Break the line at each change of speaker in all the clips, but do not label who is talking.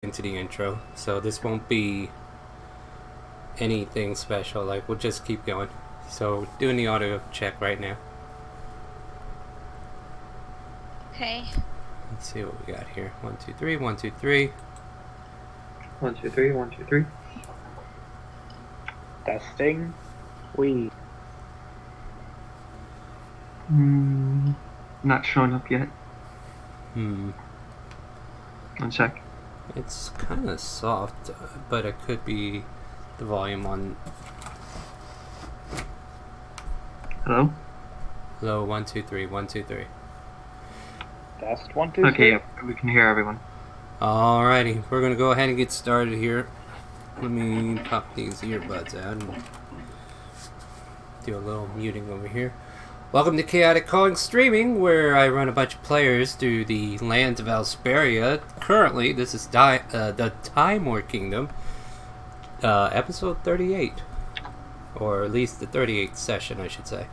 into the intro, so this won't be anything special. Like, we'll just keep going. So, doing the audio check right now.
Okay.
Let's see what we got here. 1, 2, 3, 1, 2, 3.
1, 2, 3, 1, 2, 3.
Testing. We.
Not showing up yet.
One
sec.
It's kind of soft, but it could be the volume on
Hello?
low. 1, 2, 3, 1, 2, 3.
Test 1, 2, 3.
Okay, yep, we can hear everyone.
Alrighty, we're gonna go ahead and get started here. Let me pop these earbuds out and do a little muting over here. Welcome to Chaotic Calling Streaming, where I run a bunch of players through the lands of Alsperia. Currently, this is the Timor Kingdom, episode 38. Or at least the 38th session, I should say.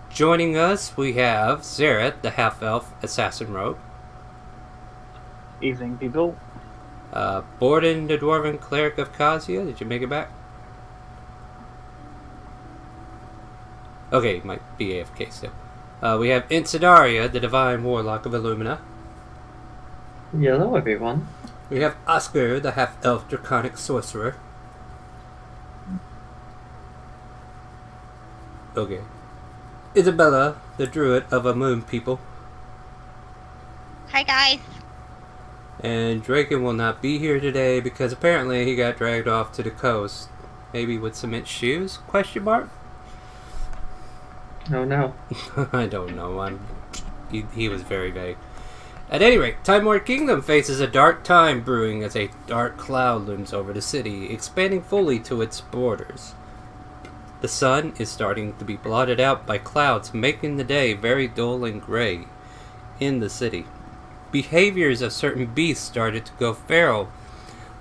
Joining us, we have Zeret, the half-elf assassin rogue.
Evening, people.
Borden, the dwarven cleric of Kazia. Did you make it back? Okay, might be AFK still. We have Insidaria, the divine warlock of Illumina.
Hello, everyone.
We have Oscar, the half-elf draconic sorcerer. Okay. Isabella, the druid of a moon people.
Hi, guys.
And Draken will not be here today because apparently he got dragged off to the coast. Maybe with cement shoes? Question mark?
Oh no.
I don't know. He was very vague. At any rate, Timor Kingdom faces a dark time brewing as a dark cloud looms over the city, expanding fully to its borders. The sun is starting to be blotted out by clouds, making the day very dull and gray in the city. Behaviors of certain beasts started to go feral,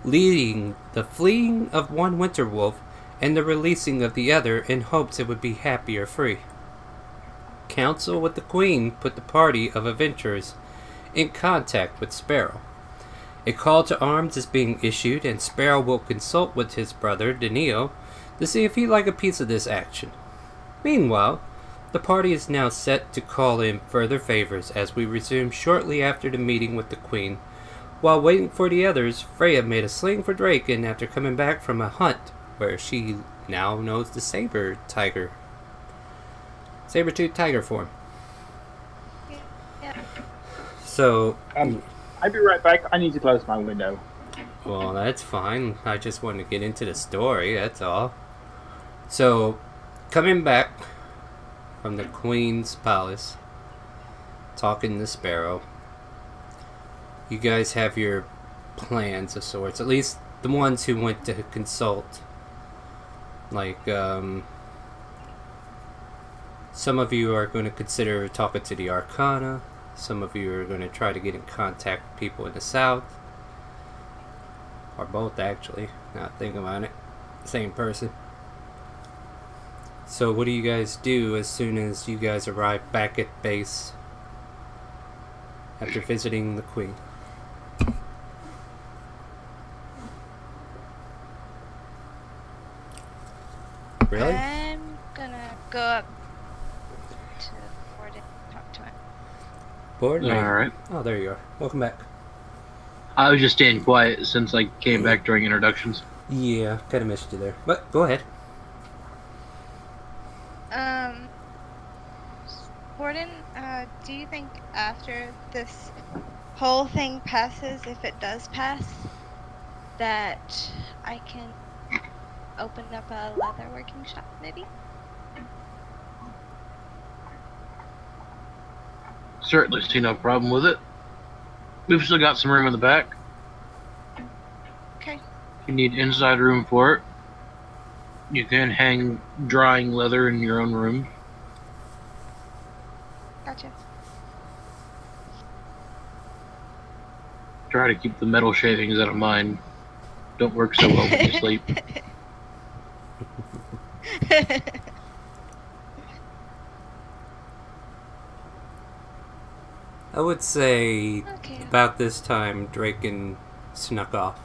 leading the fleeing of one winter wolf and the releasing of the other in hopes it would be happy or free. Council with the Queen put the party of adventurers in contact with Sparrow. A call to arms is being issued, and Sparrow will consult with his brother, Denio, to see if he'd like a piece of this action. Meanwhile, the party is now set to call in further favors as we resume shortly after the meeting with the Queen. While waiting for the others, Freya made a sling for Draken after coming back from a hunt where she now knows the saber-tooth tiger form.
Yeah.
So,
I'll be right back. I need to close my window.
well, that's fine. I just wanted to get into the story, that's all. So, coming back from the Queen's palace, talking to Sparrow, you guys have your plans of sorts, at least the ones who went to consult. Like, some of you are going to consider talking to the Arcana, some of you are going to try to get in contact with people in the south, or both actually, now thinking about it, same person. So what do you guys do as soon as you guys arrive back at base after visiting the Queen? Really?
I'm gonna go up to Borden and talk to him.
Bored?
Alright.
Oh, there you are. Welcome back.
I was just staying quiet since I came back during introductions.
Yeah, kind of missed you there. But go ahead.
Borden, do you think after this whole thing passes, if it does pass, that I can open up a leather working shop, maybe?
Certainly see no problem with it. We've still got some room in the back.
Okay.
You need inside room for it. You can hang drying leather in your own room.
Gotcha.
Try to keep the metal shavings out of mine. Don't work so well when you sleep.
I would say
Okay.
about this time, Draken snuck off.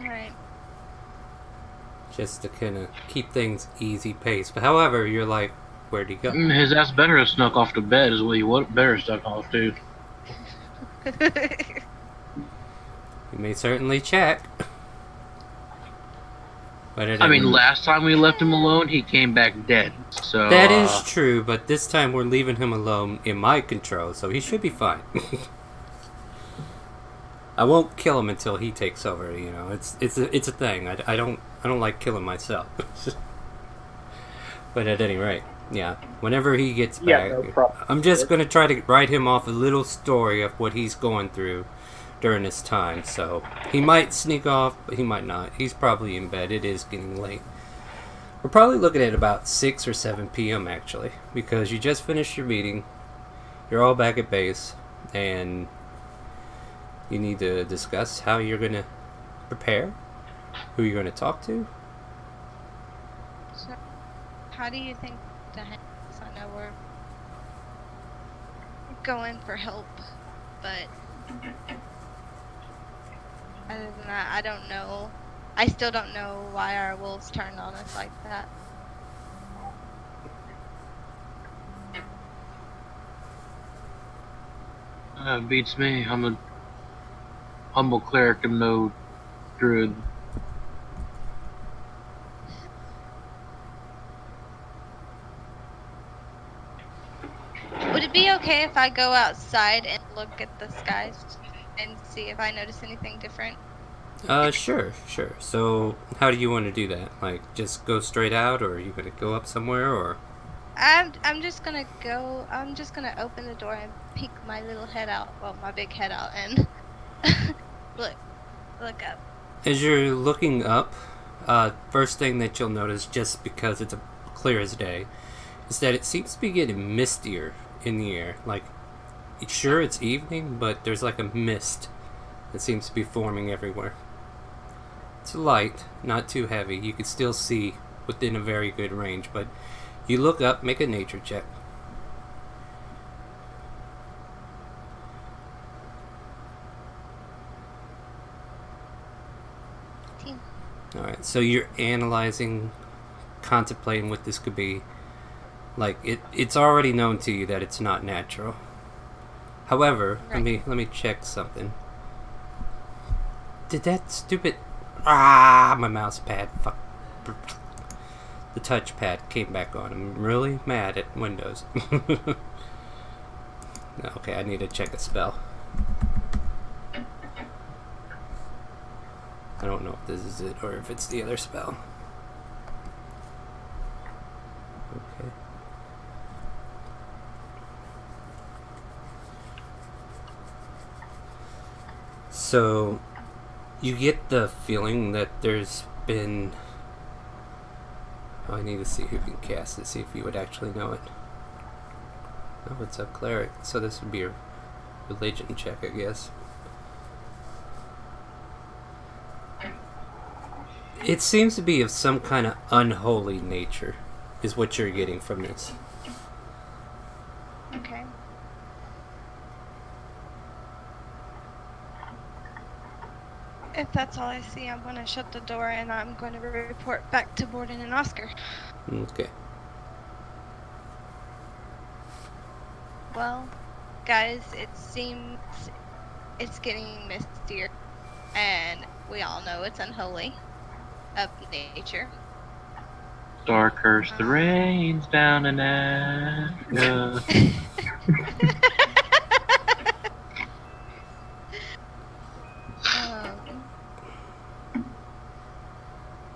Alright.
Just to kind of keep things easy pace. But however, you're like, where'd he go?
His ass better have snuck off to bed is what he better snuck off to.
You may certainly check. But
I mean, last time we left him alone, he came back dead. So
that is true, but this time we're leaving him alone in my control, so he should be fine. I won't kill him until he takes over. You know, it's a thing. I don't like killing myself. But at any rate, yeah. Whenever he gets back,
no problem.
I'm just gonna try to write him off a little story of what he's going through during this time. So he might sneak off, but he might not. He's probably in bed. It is getting late. We're probably looking at about 6 or 7 p.m. actually, because you just finished your meeting. You're all back at base, and you need to discuss how you're gonna prepare, who you're gonna talk to.
So, how do you think to handle this? I know we're going for help, but other than that, I don't know. I still don't know why our wolves turned on us like that.
beats me. I'm a humble cleric and no druid.
Would it be okay if I go outside and look at the skies and see if I notice anything different?
Sure. So, how do you want to do that? Like, just go straight out, or are you gonna go up somewhere, or?
I'm just gonna go. I'm just gonna open the door and peek my little head out. Well, my big head out and look up.
As you're looking up, first thing that you'll notice, just because it's clear as day, is that it seems to be getting mistier in the air. Like, sure, it's evening, but there's like a mist that seems to be forming everywhere. It's light, not too heavy. You can still see within a very good range, but you look up, make a nature check. Alright, so you're analyzing, contemplating what this could be. Like, it's already known to you that it's not natural. However,
Right.
let me check something. Did that stupid... my mouse pad. Fuck. The touchpad came back on. I'm really mad at Windows. Okay, I need to check a spell. I don't know if this is it or if it's the other spell. Okay. So, you get the feeling that there's been... Oh, I need to see who can cast it, see if you would actually know it. Oh, it's a cleric, so this would be a religion check, I guess. It seems to be of some kind of unholy nature, is what you're getting from this.
Okay. If that's all I see, I'm gonna shut the door and I'm going to report back to Borden and Oscar.
Okay.
Well, guys, it seems it's getting mistier, and we all know it's unholy of nature.
Star curse the rains down in Africa.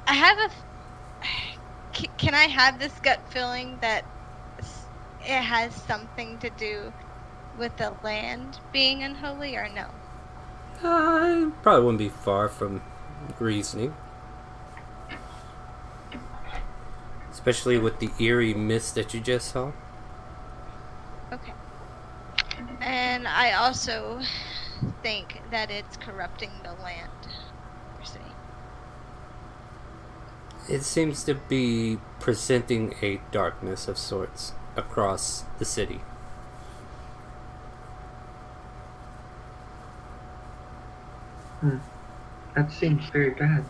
I have a. Can I have this gut feeling that it has something to do with the land being unholy, or no?
Probably wouldn't be far from reasoning. Especially with the eerie mist that you just saw.
Okay. And I also think that it's corrupting the land. Per se.
It seems to be presenting a darkness of sorts across the city.
That seems very bad.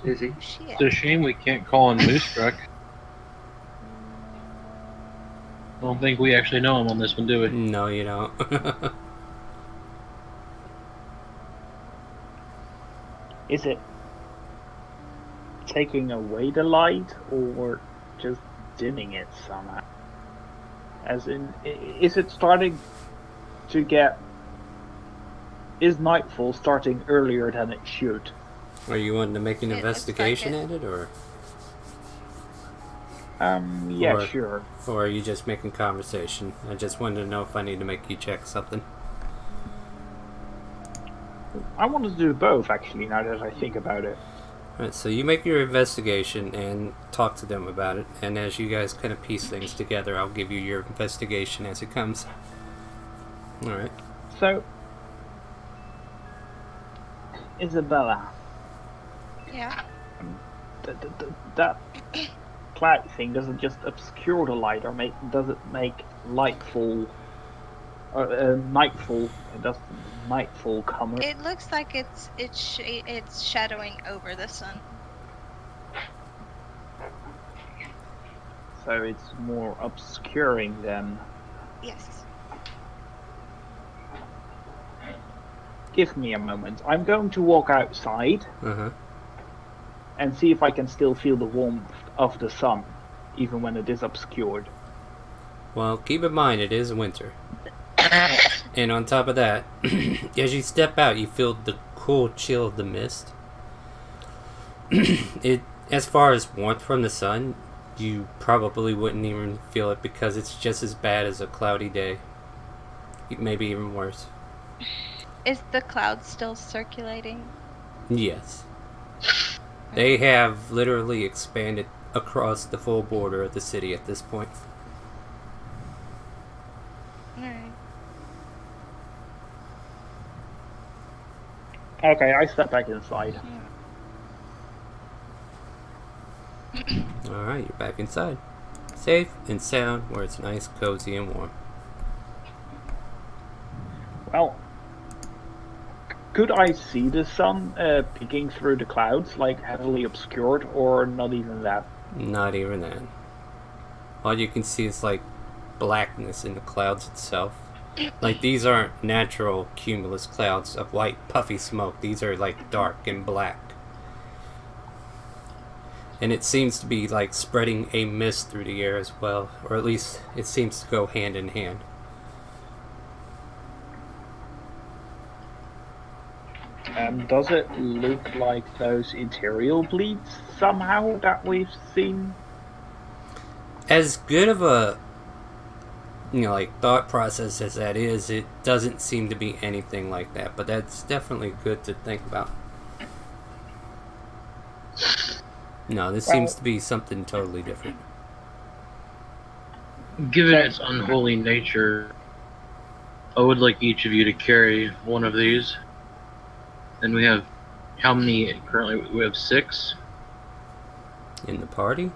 Izzy?
Shit.
It's a shame we can't call on Moostruck. I don't think we actually know him on this one, do we?
No, you don't.
Is it taking away the light or just dimming it somehow? As in, is it starting to get... Is nightfall starting earlier than it should?
Are you wanting to make an
It looks like
investigation
it.
at it, or
Yeah,
Or-
sure.
are you just making conversation? I just wanted to know if I need to make you check something.
I wanted to do both, actually, now that I think about it.
Alright, so you make your investigation and talk to them about it, and as you guys kind of piece things together, I'll give you your investigation as it comes. Alright.
So, Isabella,
Yeah.
that cloud thing doesn't just obscure the light, or does it make lightfall, or nightfall? Does nightfall come?
It looks like it's shadowing over the sun.
So it's more obscuring than.
Yes.
Give me a moment. I'm going to walk outside
Uh-huh.
and see if I can still feel the warmth of the sun, even when it is obscured.
Well, keep in mind it is winter. And on top of that, as you step out, you feel the cool chill of the mist. As far as warmth from the sun, you probably wouldn't even feel it because it's just as bad as a cloudy day. Maybe even worse.
Is the cloud still circulating?
Yes. They have literally expanded across the full border of the city at this point.
Alright.
Okay, I step back inside.
Alright, you're back inside. Safe and sound where it's nice, cozy, and warm.
Well, could I see the sun peeking through the clouds, like heavily obscured, or not even that?
Not even that. All you can see is like blackness in the clouds itself. Like these aren't natural cumulus clouds of white puffy smoke. These are like dark and black. And it seems to be like spreading a mist through the air as well. Or at least it seems to go hand in hand.
Does it look like those ethereal bleeds somehow that we've seen?
As good of a like thought process as that is, it doesn't seem to be anything like that, but that's definitely good to think about. No, this seems to be something totally different.
Given its unholy nature, I would like each of you to carry one of these. And we have how many currently? We have 6.
In the party?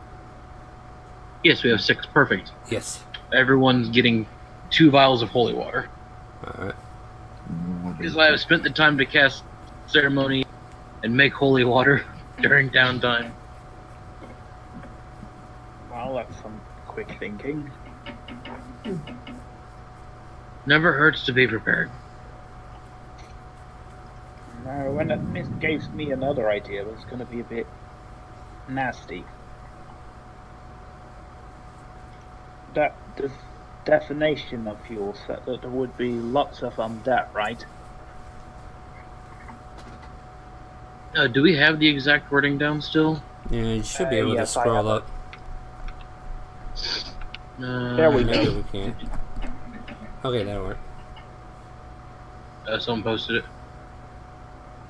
Yes, we have 6. Perfect.
Yes.
Everyone's getting 2 vials of holy water.
Alright.
Because I have spent the time to cast ceremony and make holy water during downtime.
Well, that's some quick thinking.
Never hurts to be prepared.
No, when that mist gave me another idea, it was going to be a bit nasty. That the definition of fuel said that there would be lots of undead, right?
Do we have the exact wording down still?
Yeah, you should be able
yes,
to
I
scroll
have
up.
There we
Maybe
go.
we can't. Okay, that'll work.
Someone posted it.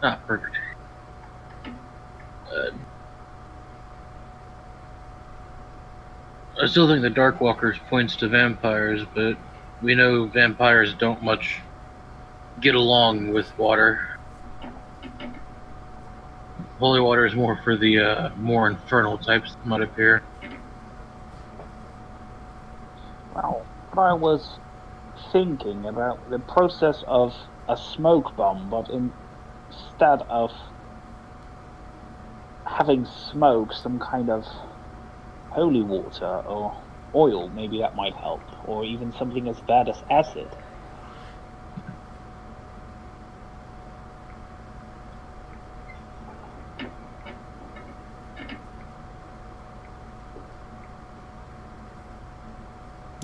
Ah, perfect. I still think the Darkwalkers points to vampires, but we know vampires don't much get along with water. Holy water is more for the more infernal types that might appear.
Well, what I was thinking about the process of a smoke bomb, but instead of having smoke, some kind of holy water or oil, maybe that might help, or even something as bad as acid.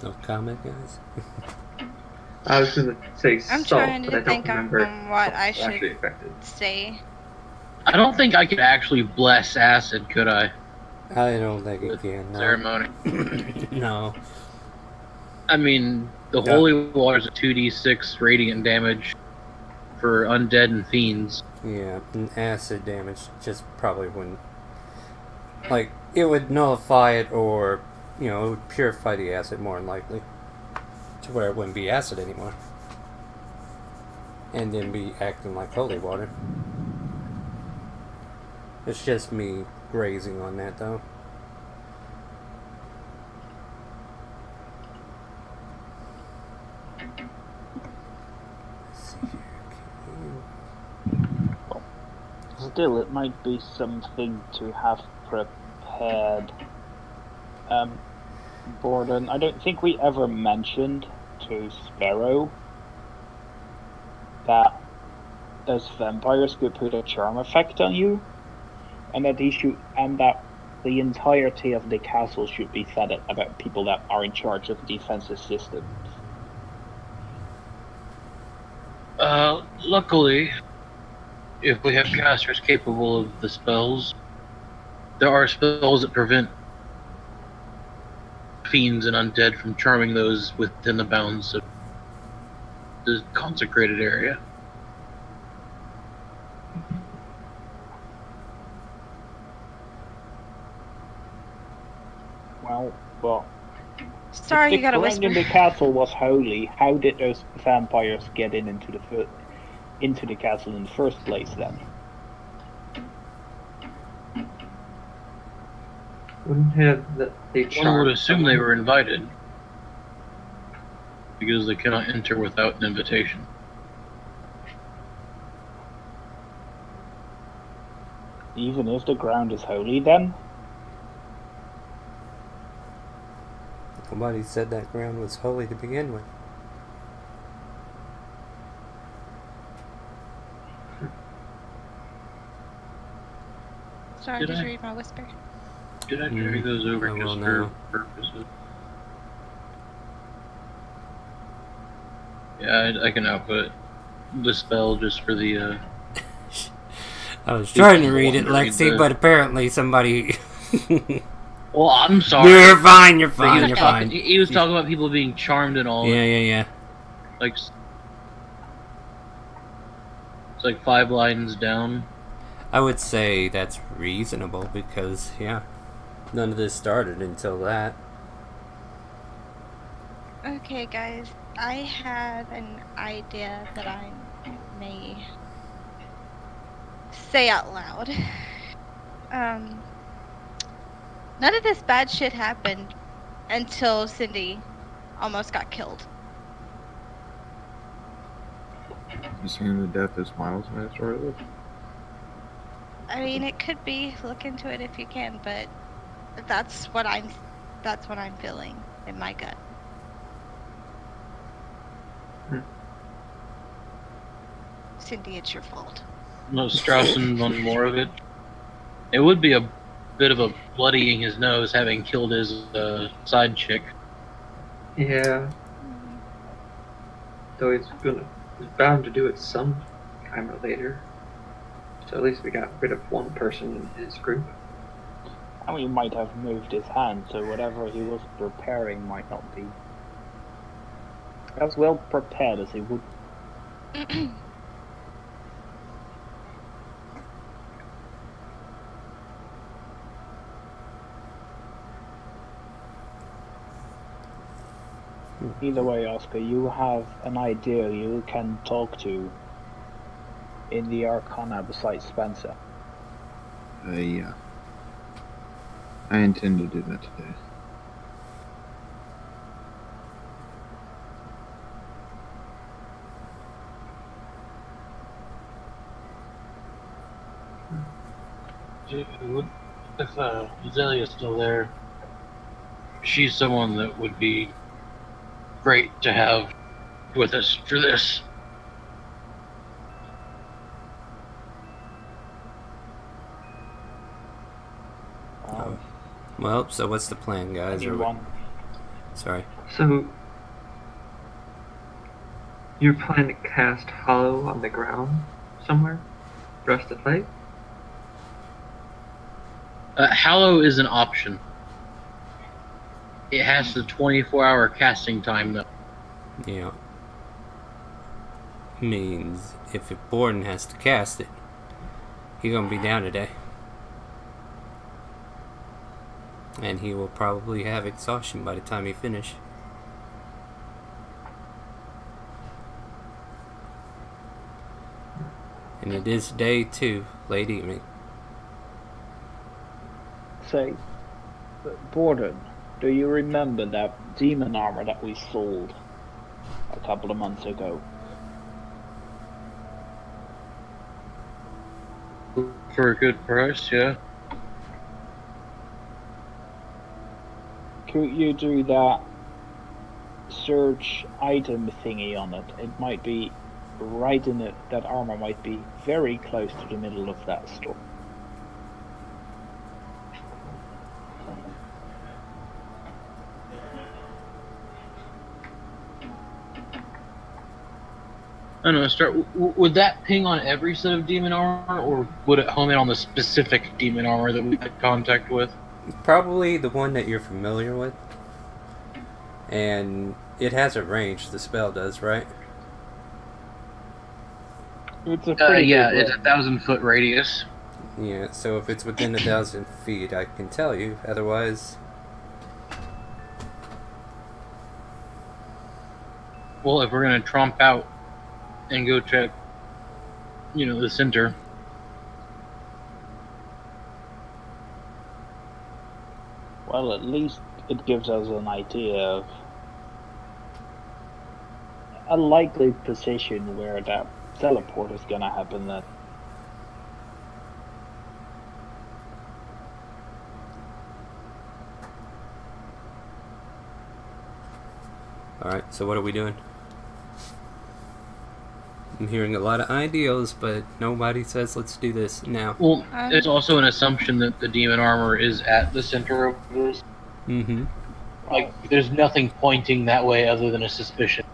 No comment, guys.
I was gonna say
I'm
salt,
trying
but
to
I don't
think
remember
on what I
it's actually
should
affected.
say.
I don't think I could actually bless acid, could I?
I don't think you
With
can. No.
ceremony.
No.
I mean, the
Yeah.
holy water is a 2d6 radiant damage for undead and fiends.
Yeah, and acid damage just probably wouldn't. Like, it would nullify it, or, it would purify the acid more than likely. To where it wouldn't be acid anymore. And then be acting like holy water. It's just me grazing on that, though. Let's see here.
Still, it might be something to have prepared. Borden, I don't think we ever mentioned to Sparrow that those vampires could put a charm effect on you, and that the entirety of the castle should be fed about people that are in charge of the defensive systems.
Luckily, if we have casters capable of the spells, there are spells that prevent fiends and undead from charming those within the bounds of the consecrated area.
Well, but
Sorry, you
if
gotta
the ground
whisper.
in the castle was holy, how did those vampires get into the castle in the first place then?
Wouldn't have they
One
charmed
would assume
someone?
they were invited, because they cannot enter without an invitation.
Even if the ground is holy, then?
Nobody said that ground was holy to begin with.
Sorry,
Did
did
I?
you read my whisper?
Did I carry those over
I will
just
now.
for purposes? Yeah, I can output the spell just for the.
I was trying to
Just
read it,
wanted to read
Lexi,
the-
but apparently somebody.
Well, I'm sorry.
You're fine. You're
But
fine.
he
You're
was talking.
fine.
He was talking about people being charmed and all.
Yeah,
and,
yeah, yeah.
Like it's like 5 lines down.
I would say that's reasonable because, yeah, none of this started until that.
Okay, guys, I have an idea that I may say out loud. None of this bad shit happened until Cindy almost got killed.
You seen the death of Smiles when I started this?
I mean, it could be. Look into it if you can, but that's what I'm feeling in my gut. Cindy, it's your fault.
No, Straussen on more of it. It would be a bit of a bloodying his nose having killed his side chick.
Yeah. Though he's bound to do it some time or later. So at least we got rid of one person in his group.
And he might have moved his hand, so whatever he was preparing might not be as well prepared as he would. Either way, Oscar, you have an idea you can talk to in the Arcana besides Spencer.
Yeah. I intend to do that today.
If Zelia's still there, she's someone that would be great to have with us for this.
Well, so what's the plan, guys?
Anyone?
Sorry.
So, you're planning to cast Hollow on the ground somewhere for us to fight?
Hallow is an option. It has the 24-hour casting time, though.
Yeah. Means if Borden has to cast it, he gonna be down today. And he will probably have exhaustion by the time he finish. And it is day 2, late evening.
Say, Borden, do you remember that demon armor that we sold a couple of months ago?
For a good price, yeah.
Could you do that search item thingy on it? It might be right in it. That armor might be very close to the middle of that store.
I don't know, would that ping on every set of demon armor, or would it home in on the specific demon armor that we had contact with?
Probably the one that you're familiar with. And it has a range, the spell does, right?
It's a pretty
yeah,
good
it's a 1,000-foot radius.
Yeah, so if it's within 1,000 feet, I can tell you. Otherwise,
Well, if we're gonna tromp out and go check, the center.
Well, at least it gives us an idea of a likely position where that teleport is gonna happen then.
alright, so what are we doing? I'm hearing a lot of ideas, but nobody says let's do this now.
Well, it's also an assumption that the demon armor is at the center of this.
Mm-hmm.
Like, there's nothing pointing that way other than a suspicion.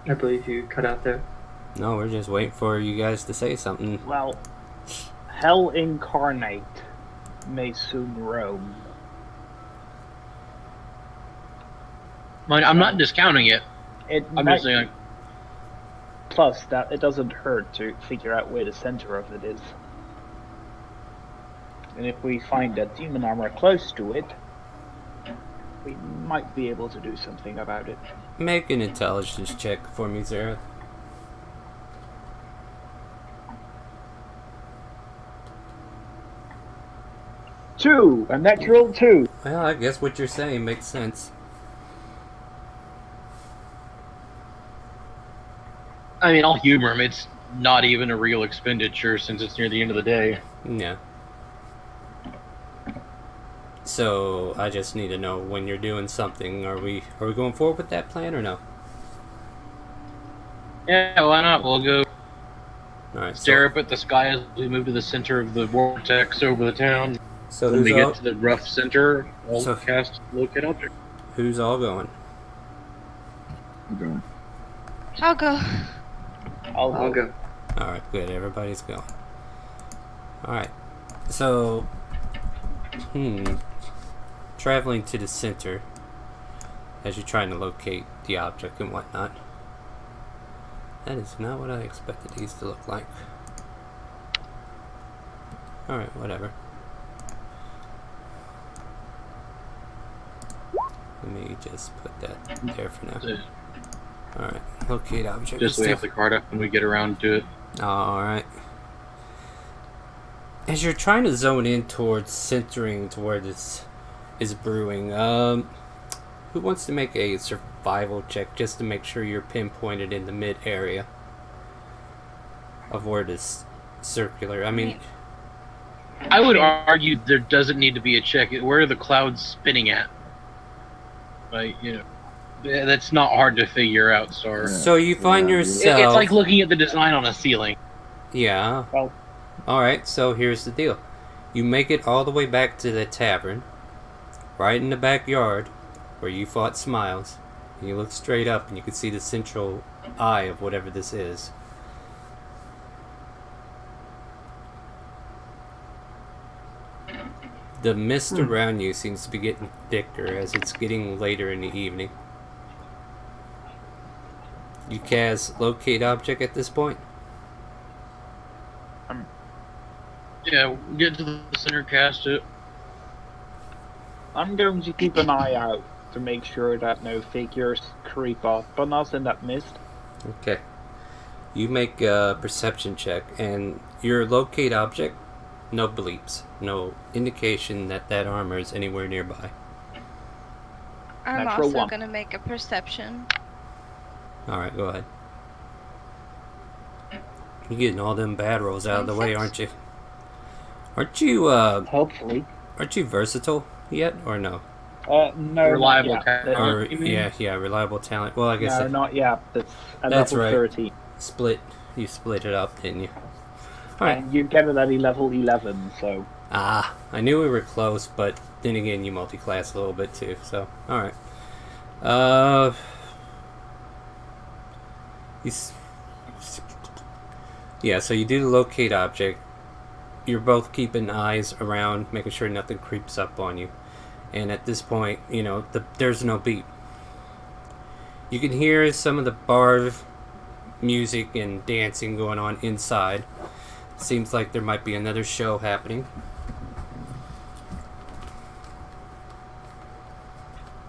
I believe you cut out there.
No, we're just waiting for you guys to say something.
Well, Hell incarnate may soon roam.
I'm not discounting it. I'm just saying.
Plus, that it doesn't hurt to figure out where the center of it is. And if we find that demon armor close to it, we might be able to do something about it.
Make an intelligence check for me, Zara.
2! A natural 2!
Well, I guess what you're saying makes sense.
I mean, I'll humor him. It's not even a real expenditure since it's near the end of the day.
Yeah. So, I just need to know when you're doing something. Are we going forward with that plan or no?
Yeah, why not? We'll go
Alright,
stare up at the sky as we move to the center of the vortex over the town.
so
When we
who's all,
get to the rough center, we'll
So-
cast Locate Object.
who's all going?
Okay.
I'll go.
I'll go.
Alright, good. Everybody's going. Alright. So, traveling to the center as you're trying to locate the object and whatnot. That is not what I expected these to look like. Alright, whatever. Let me just put that there for now. Alright, locate object.
Just so we have the card up when we get around to it.
Alright. As you're trying to zone in towards centering to where this is brewing, who wants to make a survival check just to make sure you're pinpointed in the mid area of where it is circular? I mean,
I would argue there doesn't need to be a check. Where are the clouds spinning at? Like, that's not hard to figure out, Star.
so you find yourself.
It's like looking at the design on a ceiling.
Yeah.
Well,
Alright, so here's the deal. You make it all the way back to the tavern, right in the backyard, where you fought Smiles. And you look straight up and you can see the central eye of whatever this is. The mist around you seems to be getting thicker as it's getting later in the evening. You cast locate object at this point?
Yeah, get to the center, cast it.
I'm going to keep an eye out to make sure that no figures creep up on us in that mist.
Okay. You make a perception check, and your locate object, no bleeps. No indication that that armor is anywhere nearby.
I'm
Natural
also
one.
gonna make a perception.
Alright, go ahead. You're getting all them bad rolls out of the way, aren't you? Aren't
Hopefully.
you versatile yet, or no?
No.
Reliable
not yet.
talent.
Or,
you mean?
yeah, reliable talent. Well, I guess
No, not yet. That's at
That's
level
right.
13.
you split it up, didn't you? Alright.
And you get it at level 11, so...
Ah, I knew we were close, but then again, you multi-class a little bit too, so, alright. Yeah, so you do the locate object. You're both keeping eyes around, making sure nothing creeps up on you. And at this point, there's no beat. You can hear some of the bar music and dancing going on inside. Seems like there might be another show happening.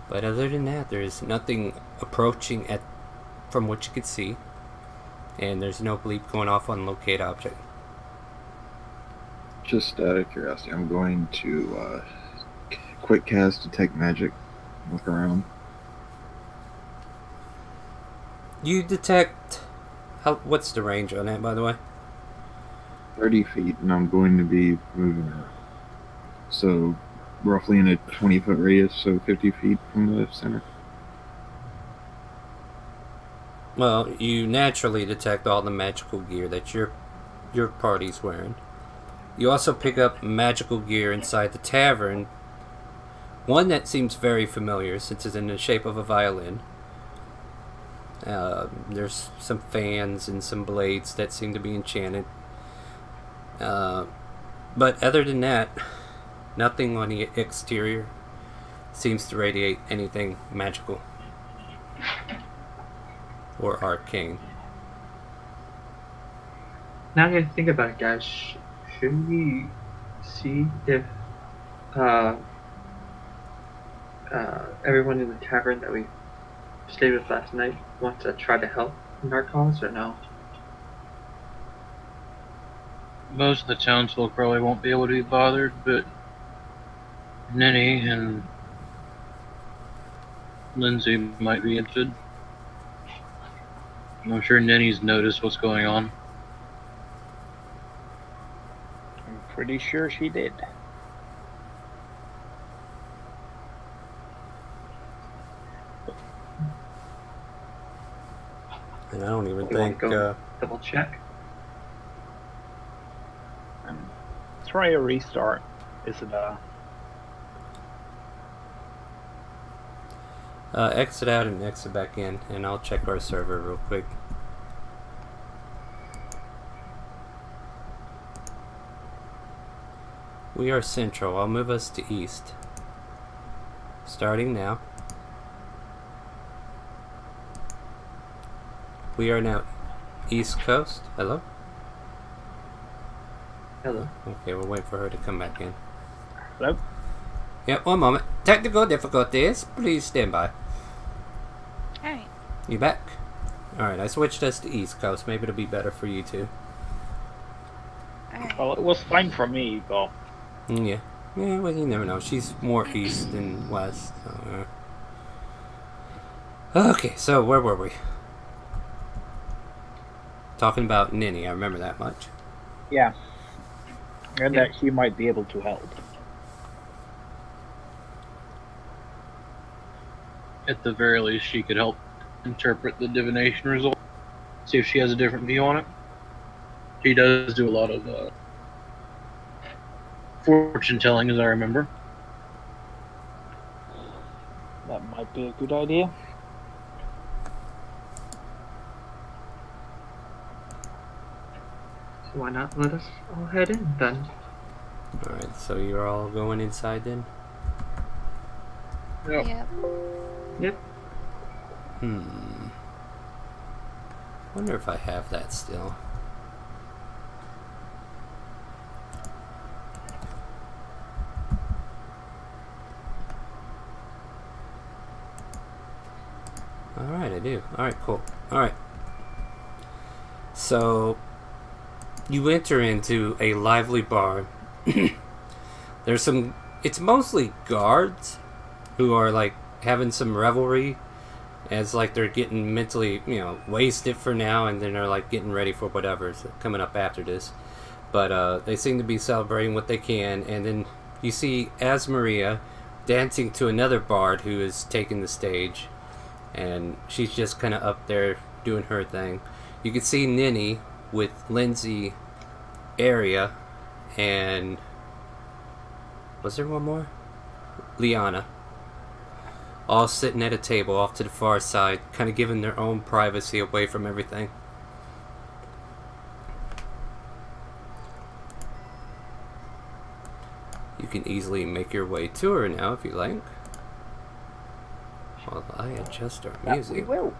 But other than that, there is nothing approaching from what you could see. And there's no bleep going off on locate object.
Just out of curiosity, I'm going to quick cast detect magic. Look around.
You detect... what's the range on that, by the way?
30 feet, and I'm going to be moving her. So, roughly in a 20-foot radius, so 50 feet from the center.
Well, you naturally detect all the magical gear that your party's wearing. You also pick up magical gear inside the tavern. One that seems very familiar since it's in the shape of a violin. There's some fans and some blades that seem to be enchanted. But other than that, nothing on the exterior seems to radiate anything magical or arcane.
Now I gotta think about it, guys. Shouldn't we see if everyone in the tavern that we stayed with last night wants to try to help in our cause, or no?
Most of the townsfolk probably won't be able to be bothered, but Nenny and Lindsay might be interested. I'm sure Nenny's noticed what's going on.
I'm pretty sure she did.
And I don't even
You want
think...
to go double check?
Try a restart. Is it
exit out and exit back in, and I'll check our server real quick. We are central. I'll move us to east. Starting now. We are now east coast. Hello?
Hello.
Okay, we'll wait for her to come back in.
Hello?
Yep, one moment. Technical difficulties. Please stand by.
Alright.
You back? Alright, I switched us to east coast. Maybe it'll be better for you too.
Alright.
Well, it was fine for me, but...
Yeah. Yeah, well, you never know. She's more east than west. So, Okay, so where were we? Talking about Ninny, I remember that much.
Yeah. And that she might be able to help.
At the very least, she could help interpret the divination result. See if she has a different view on it. She does do a lot of fortune telling, as I remember.
That might be a good idea.
So why not let us all head in then?
Alright, so you're all going inside then?
Yep.
Yep.
Yep.
Wonder if I have that still. Alright, I do. Alright, cool. Alright. So, you enter into a lively bar. There's some... It's mostly guards who are, like, having some revelry as, like, they're getting mentally, wasted for now, and then they're, like, getting ready for whatever's coming up after this. But, they seem to be celebrating what they can, and then you see Asmaria dancing to another bard who is taking the stage, and she's just kind of up there doing her thing. You can see Ninny with Lindsay, Aria, and... was there one more? Liana. All sitting at a table off to the far side, kind of giving their own privacy away from everything. You can easily make your way to her now if you like. While I adjust our music.
We will.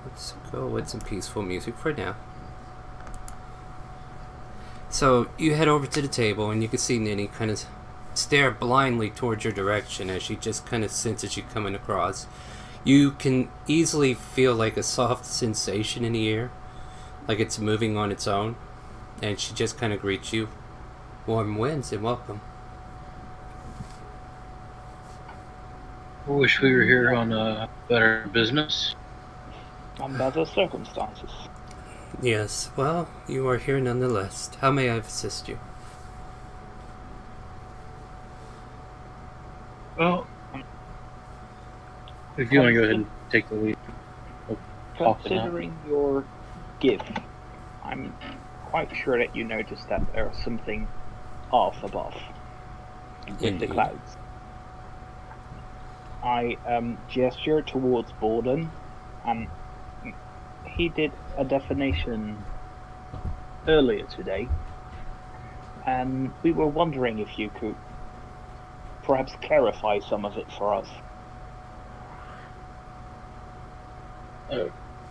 Let's go with some peaceful music for now. So you head over to the table and you can see Ninny kind of stare blindly towards your direction as she just kind of senses you coming across. You can easily feel like a soft sensation in the air, like it's moving on its own, and she just kind of greets you. Warm winds and welcome.
I wish we were here on better business.
And better circumstances.
Yes, well, you are here nonetheless. How may I assist you?
Well, if you want to go ahead and take the lead.
Considering your gift, I'm quite sure that you noticed that there's something off above with the
Indeed.
clouds. I gesture towards Borden, and he did a divination earlier today, and we were wondering if you could perhaps clarify some of it for us.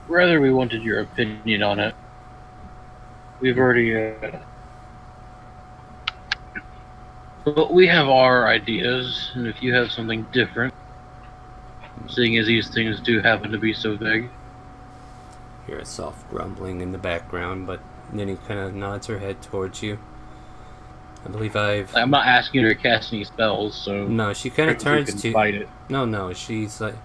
Rather, we wanted your opinion on it. We've already, but we have our ideas, and if you have something different, seeing as these things do happen to be so vague.
Hear a soft grumbling in the background, but Ninny kind of nods her head towards you. I believe
I'm not asking her to cast any spells, so
No, she kind of turns to...
fight it.
No, she's like...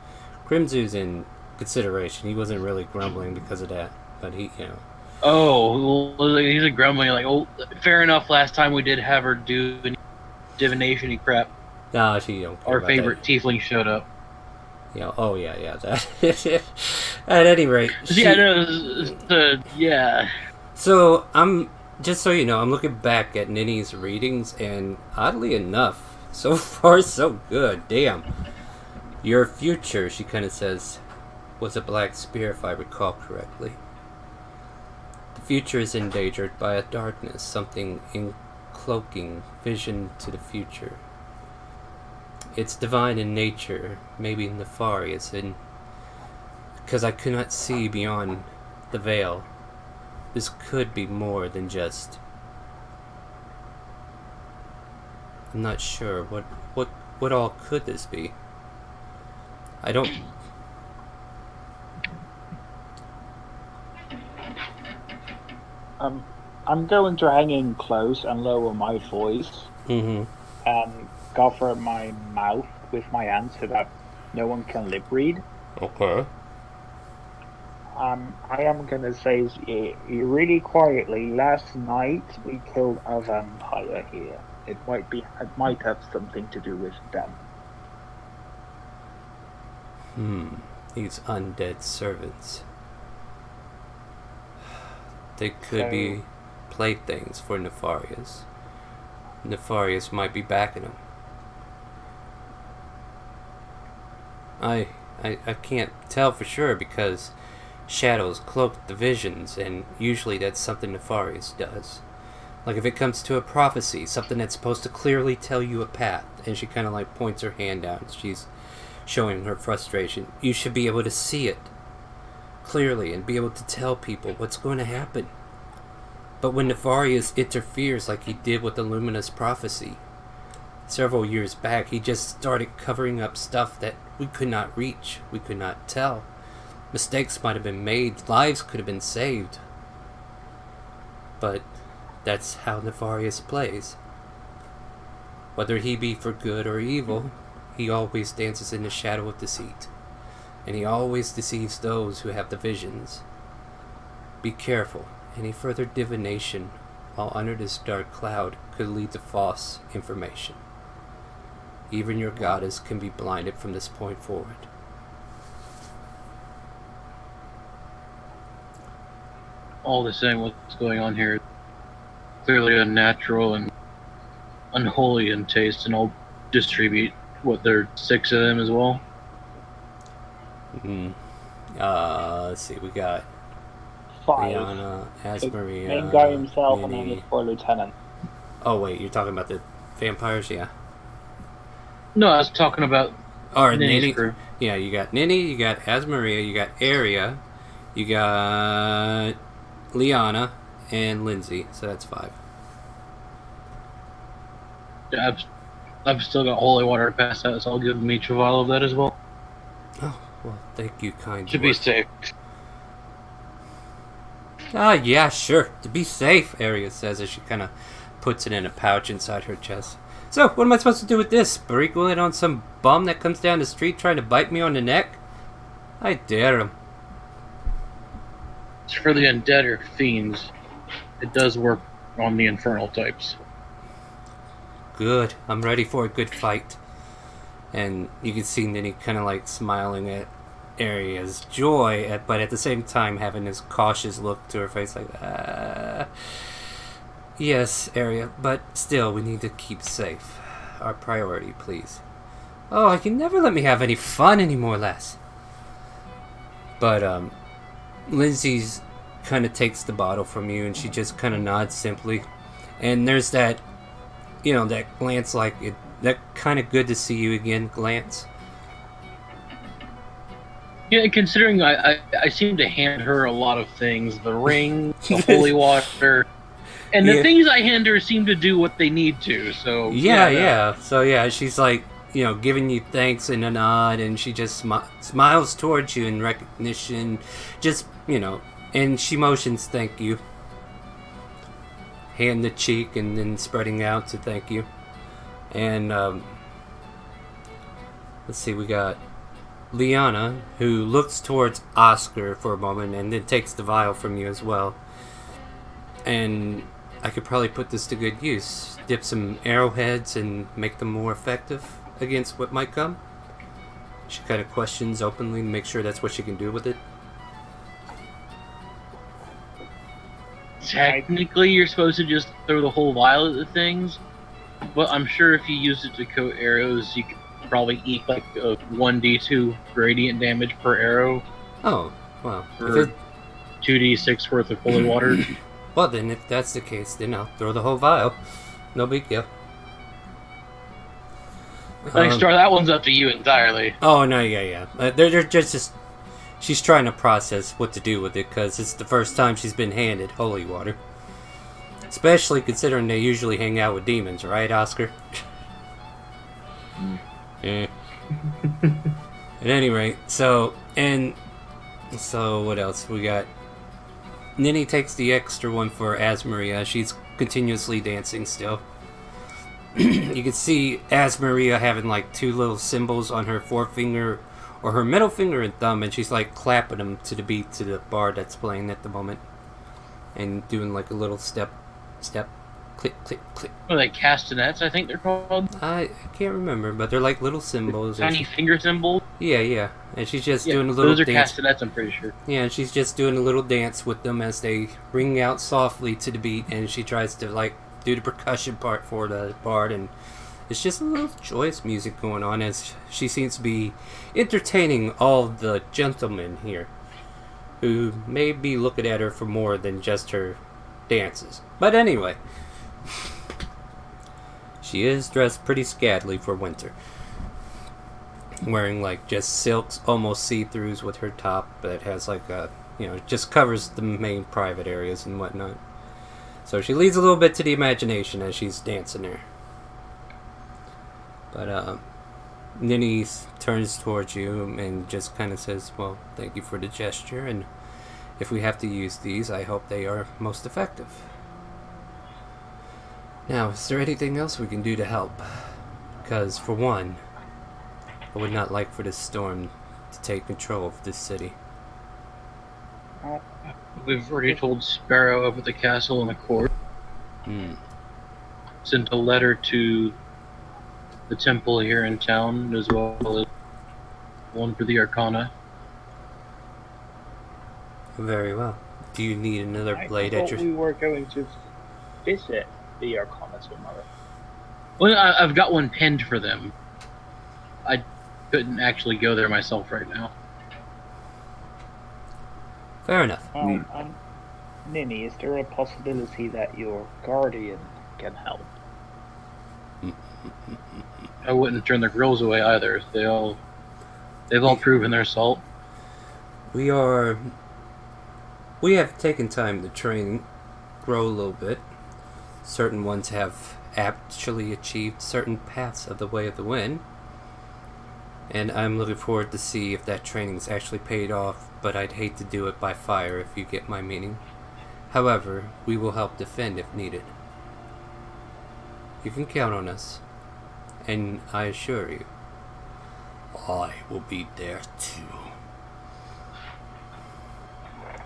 Crimzu's in consideration. He wasn't really grumbling because of that, but he,
Oh, well, he's a grumbling like, oh, fair enough. Last time we did have her do divination-y crap.
No, she don't care
Our
about
favorite tiefling showed up.
that. Yeah, that... At any rate...
Yeah.
So, just so you know, I'm looking back at Ninny's readings, and oddly enough, so far so good. Damn. Your future, she kind of says, was a black spear, if I recall correctly. The future is endangered by a darkness, something encloaking vision to the future. It's divine in nature, maybe nefarious, because I could not see beyond the veil. This could be more than just... I'm not sure. What all could this be? I don't...
I'm going to hang in close and lower my voice
Mm-hmm.
and cover my mouth with my hand so that no one can lip read.
Okay.
I am gonna say really quietly. Last night we killed a vampire here. It might have something to do with them.
These undead servants. They could
So-
be playthings for Nefarious. Nefarious might be backing them. I can't tell for sure because shadows cloak the visions, and usually that's something Nefarious does. Like if it comes to a prophecy, something that's supposed to clearly tell you a path, and she kind of like points her hand down. She's showing her frustration. You should be able to see it clearly and be able to tell people what's going to happen. But when Nefarious interferes like he did with the Luminous Prophecy several years back, he just started covering up stuff that we could not reach, we could not tell. Mistakes might have been made, lives could have been saved. But that's how Nefarious plays. Whether he be for good or evil, he always dances in the shadow of deceit. And he always deceives those who have the visions. Be careful. Any further divination while under this dark cloud could lead to false information. Even your goddess can be blinded from this point forward.
All the same, what's going on here? Clearly unnatural and unholy in taste, and I'll distribute there are 6 of them as well.
Let's see, we got
5.
Liana, Asmaria,
Main guy himself and
Minnie.
then the 4 lieutenant.
Oh wait, you're talking about the vampires? Yeah.
No, I was talking about
Or
Ninny's
Ninny.
crew.
Yeah, you got Ninny, you got Asmaria, you got Aria, you got Liana, and Lindsay. So that's 5.
Yeah, I've still got holy water to pass out, so I'll give them each a vial of that as well.
Oh, well, thank you, kind.
To be safe.
Yeah, sure. To be safe, Aria says as she kind of puts it in a pouch inside her chest. So, what am I supposed to do with this? Sprinkle it on some bum that comes down the street trying to bite me on the neck? I dare him.
It's for the undead or fiends. It does work on the infernal types.
Good. I'm ready for a good fight. And you can see Ninny kind of like smiling at Aria's joy, but at the same time having this cautious look to her face like, yes, Aria, but still, we need to keep safe. Our priority, please. Oh, you can never let me have any fun anymore, lass. But, Lindsay's kind of takes the bottle from you, and she just kind of nods simply. And there's that, that glance like, that kind of good to see you again glance.
Yeah, considering I seem to hand her a lot of things. The ring, the holy water, and the things I hand her seem to do what they need to, so...
Yeah. So, yeah, she's like, giving you thanks and a nod, and she just smiles towards you in recognition. Just, and she motions thank you. Hand the cheek and then spreading out to thank you. And, let's see, we got Liana, who looks towards Oscar for a moment and then takes the vial from you as well. And I could probably put this to good use. Dip some arrowheads and make them more effective against what might come. She kind of questions openly to make sure that's what she can do with it.
Technically, you're supposed to just throw the whole vial at the things, but I'm sure if you use it to coat arrows, you could probably eat like a 1d2 radiant damage per arrow.
Oh, well.
Or 2d6 worth of holy water.
Well, then, if that's the case, then I'll throw the whole vial. No big deal.
Like, Star, that one's up to you entirely.
Oh, no, yeah. They're just... She's trying to process what to do with it, because it's the first time she's been handed holy water. Especially considering they usually hang out with demons, right, Oscar? Yeah. At any rate, so what else? We got... Ninny takes the extra one for Asmaria. She's continuously dancing still. you can see as Maria having like two little symbols on her forefinger or her middle finger and thumb, and she's like clapping them to the beat to the bar that's playing at the moment, and doing like a little step, click, click, click.
What are they, castanets, I think they're called?
I can't remember, but they're like little symbols.
Tiny finger symbols?
Yeah. And she's just
Yeah,
doing a little
those are
dance.
castanets, I'm pretty sure.
Yeah, and she's just doing a little dance with them as they ring out softly to the beat, and she tries to like do the percussion part for the bard, and it's just a little joyous music going on as she seems to be entertaining all the gentlemen here, who may be looking at her for more than just her dances. But anyway, she is dressed pretty scantily for winter, wearing like just silks, almost see-throughs with her top that has like a, just covers the main private areas and whatnot. So she leads a little bit to the imagination as she's dancing there. But Ninny turns towards you and just kind of says, well, thank you for the gesture, and if we have to use these, I hope they are most effective. Now, is there anything else we can do to help? Because, for one, I would not like for this storm to take control of this city.
We've already told Sparrow up at the castle and the court. Sent a letter to the temple here in town, as well as one for the Arcana.
Very well. Do you need another blade
I
at
thought
your...
we were going to visit the Arcana tomorrow.
Well, I've got one penned for them. I couldn't actually go there myself right now.
Fair enough.
Ninny, is there a possibility that your guardian can help?
I wouldn't turn the girls away either. They've all proven their salt.
We have taken time to train, grow a little bit. Certain ones have actually achieved certain paths of the way of the wind. And I'm looking forward to see if that training's actually paid off, but I'd hate to do it by fire, if you get my meaning. However, we will help defend if needed. You can count on us. And I assure you, I will be there too.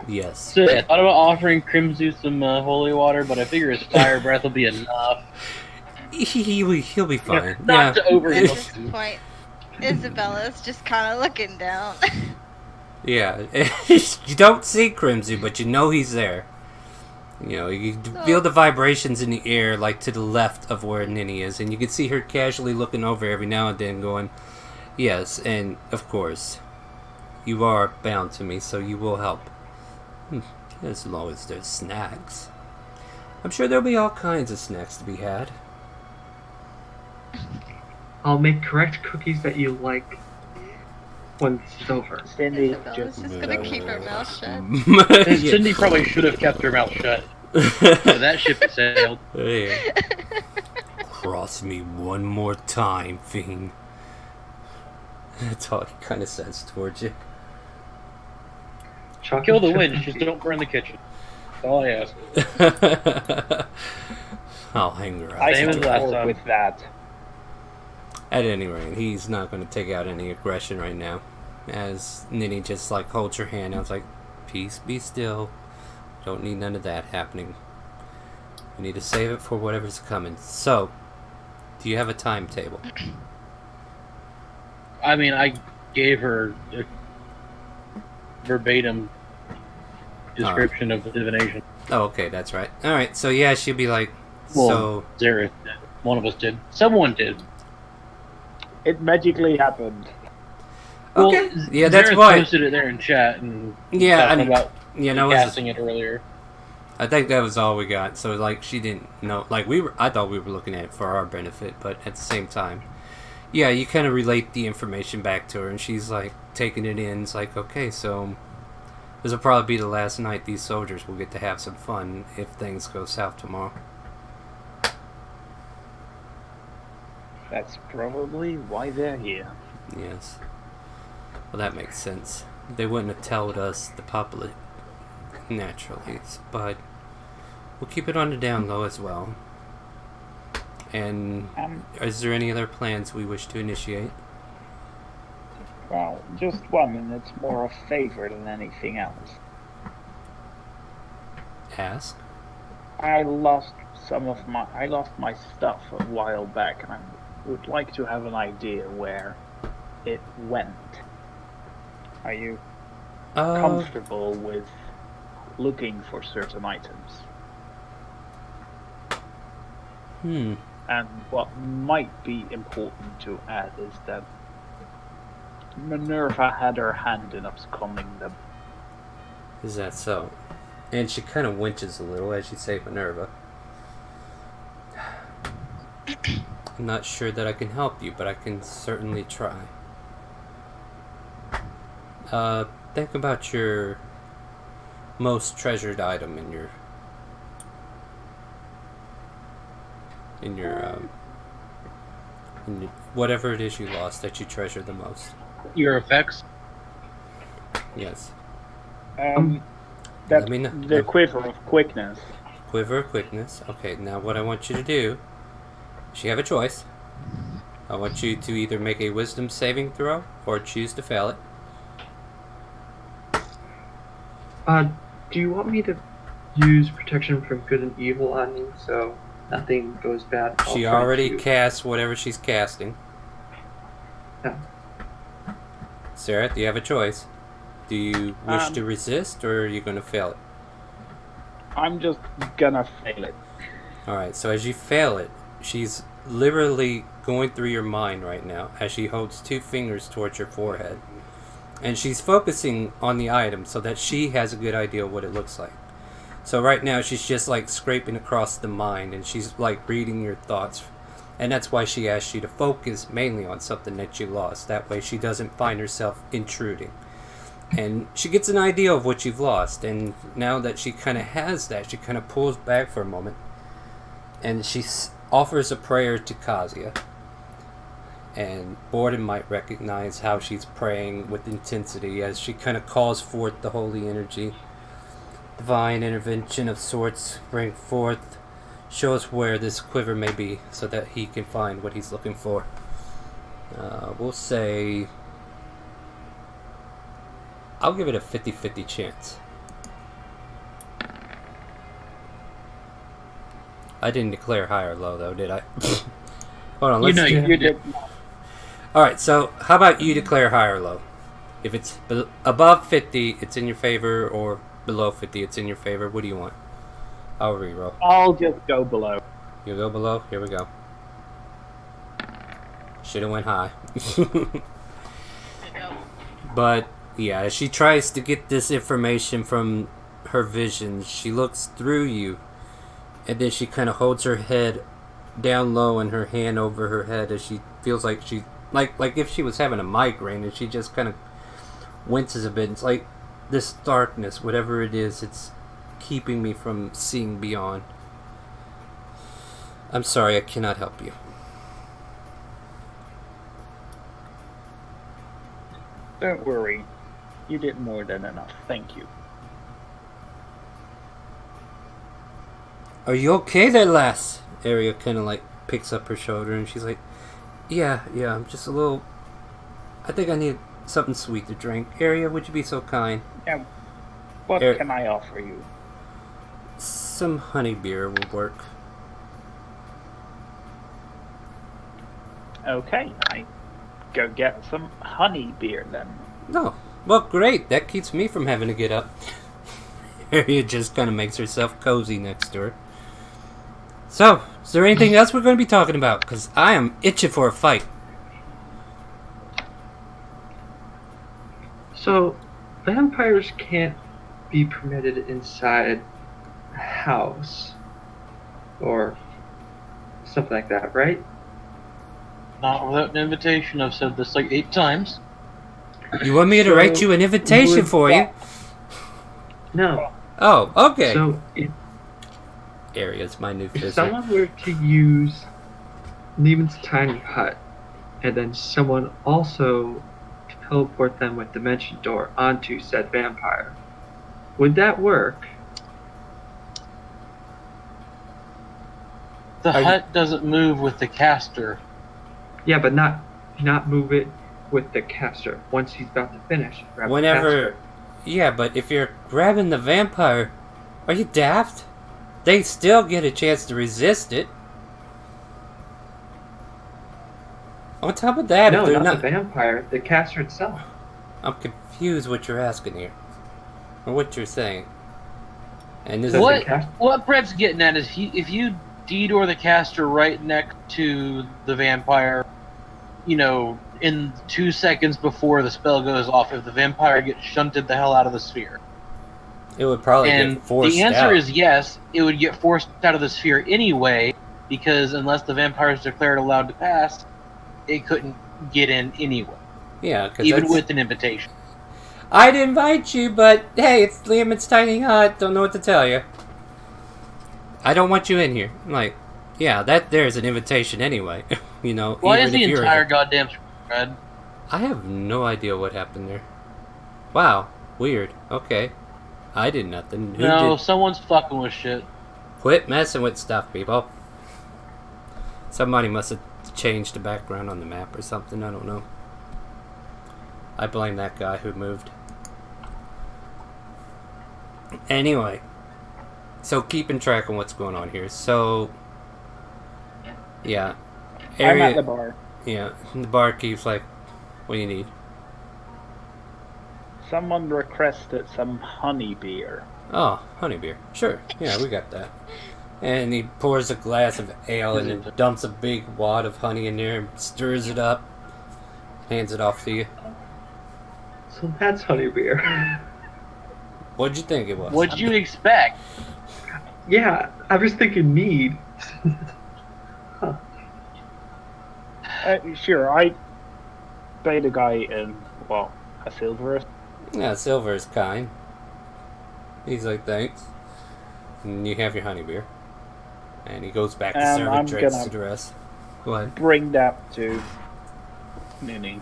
Yes.
So I thought about offering Crimzu some holy water, but I figure his fire breath will be enough.
He'll be fine.
Not to
At
overlook
this
him.
point, Isabella's just kind of looking down.
Yeah. You don't see Crimsy, but you know he's there. You can feel the vibrations in the air, like to the left of where Ninny is, and you can see her casually looking over every now and then going, yes, and of course, you are bound to me, so you will help. As long as there's snacks. I'm sure there'll be all kinds of snacks to be had.
I'll make correct cookies that you like when it's over.
Cindy,
Isabella's just gonna keep her mouth shut.
Yeah.
Cindy probably should have kept her mouth shut. So that ship has sailed.
Yeah. Cross me one more time, Fiend. That's all he kind of says towards you.
Chocolate
Kill the
chip
wind,
cookies.
just don't burn the kitchen. That's all I ask.
I'll hang around.
I
Same as
can
last
work
time.
with that.
At any rate, he's not going to take out any aggression right now. As Ninny just like holds her hand, I was like, peace, be still. Don't need none of that happening. We need to save it for whatever's coming. So, do you have a timetable?
I mean, I gave her a verbatim description of the divination.
Oh, okay, that's right. Alright, so yeah, she'll be like,
Well,
so...
Zareth did. One of us did. Someone did.
It magically happened.
Okay.
Well,
Yeah, that's
Zareth
why.
posted it there in chat and
Yeah,
talking
and-
about
it's
casting it earlier.
I think that was all we got. So like she didn't know, like I thought we were looking at it for our benefit, but at the same time, yeah, you kind of relate the information back to her, and she's like taking it in. It's like, okay, so this will probably be the last night these soldiers will get to have some fun if things go south tomorrow.
That's probably why they're here.
Yes. Well, that makes sense. They wouldn't have told us the populate naturally, but we'll keep it on the down low as well. And is there any other plans we wish to initiate?
Well, just one, and it's more a favor than anything else.
Ask.
I lost my stuff a while back, and I would like to have an idea where it went. Are you comfortable with looking for certain items? And what might be important to add is that Minerva had her hand in absconding them.
Is that so? And she kind of winches a little as you say Minerva. I'm not sure that I can help you, but I can certainly try. Think about your most treasured item in your whatever it is you lost that you treasure the most.
Your effects?
Yes.
That's the quiver of quickness.
Quiver of quickness. Okay, now what I want you to do is you have a choice. I want you to either make a wisdom saving throw or choose to fail it.
Do you want me to use protection from good and evil on you so nothing goes bad?
She already cast whatever she's casting.
Yeah.
Sarah, do you have a choice? Do you wish to resist, or are you going to fail it?
I'm just gonna fail it.
Alright, so as you fail it, she's literally going through your mind right now as she holds 2 fingers towards your forehead. And she's focusing on the item so that she has a good idea of what it looks like. So right now she's just like scraping across the mind, and she's like reading your thoughts. And that's why she asked you to focus mainly on something that you lost. That way she doesn't find herself intruding. And she gets an idea of what you've lost. And now that she kind of has that, she kind of pulls back for a moment. And she offers a prayer to Kazuya. And Borden might recognize how she's praying with intensity as she kind of calls forth the holy energy. Divine intervention of sorts, bring forth, show us where this quiver may be so that he can find what he's looking for. We'll say... I'll give it a 50-50 chance. I didn't declare high or low, though, did I? Hold on, let's
You did.
Alright, so how about you declare high or low? If it's above 50, it's in your favor, or below 50, it's in your favor. What do you want? I'll reroll.
I'll just go below.
You'll go below? Here we go. Should've went high. But, yeah, as she tries to get this information from her visions, she looks through you, and then she kind of holds her head down low and her hand over her head as she feels like she... Like if she was having a migraine, and she just kind of winces a bit. It's like this darkness, whatever it is, it's keeping me from seeing beyond. I'm sorry, I cannot help you.
Don't worry. You did more than enough. Thank you.
Are you okay there, lass? Aria kind of like picks up her shoulder and she's like, Yeah, I'm just a little... I think I need something sweet to drink. Aria, would you be so kind?
Yeah. What can I offer you?
Some honey beer will work.
Okay, I go get some honey beer then.
No. Well, great. That keeps me from having to get up. Aria just kind of makes herself cozy next to her. So, is there anything else we're going to be talking about? Because I am itching for a fight.
So, vampires can't be permitted inside a house or something like that, right?
Not without an invitation. I've said this like 8 times.
You want me to write you an invitation for you?
No.
Oh, okay.
So,
Aria's my new
if
physic.
someone were to use Neiman's tiny hut, and then someone also teleport them with Dimension Door onto said vampire, would that work?
The
Are you-
hut doesn't move with the caster.
Yeah, but not move it with the caster. Once he's about to finish, grab
Whenever-
the caster.
Yeah, but if you're grabbing the vampire, are you daft? They still get a chance to resist it. On top of that,
No,
if they're
not the vampire. The caster itself.
I'm confused what you're asking here. Or what you're saying. And this
Does
is...
the
What
cast-
what Brett's getting at is if you de-door the caster right next to the vampire, you know, in 2 seconds before the spell goes off, if the vampire gets shunted the hell out of the sphere.
It would probably
And
get forced
the answer
out.
is yes, it would get forced out of the sphere anyway, because unless the vampire is declared allowed to pass, it couldn't get in anyway,
Yeah, because
even with an invitation.
I'd invite you, but hey, it's Liam, it's tiny hut, don't know what to tell you. I don't want you in here. I'm like, yeah, that there's an invitation anyway. You know,
Why
even
is the
if you're-
entire goddamn spread?
I have no idea what happened there. Wow, weird. Okay. I did nothing. Who
No,
did?
someone's fucking with shit.
Quit messing with stuff, people. Somebody must have changed the background on the map or something, I don't know. I blame that guy who moved. Anyway, so keeping track of what's going on here. So, yeah,
I'm at the bar.
Yeah, the barkeep's like, "What do you need?"
Someone requested some honey beer.
Oh, honey beer. Sure, yeah, we got that. And he pours a glass of ale and then dumps a big wad of honey in there and stirs it up, hands it off to you.
So that's honey beer.
What'd you think it was?
What'd you expect?
Yeah, I was thinking mead.
Sure, I paid a guy in, well, a silver.
Yeah, Silver is kind. He's like, thanks. And you have your honey beer. And he goes back to serving
I'm
drinks
gonna-
to the rest. Go ahead.
Bring that to Nini.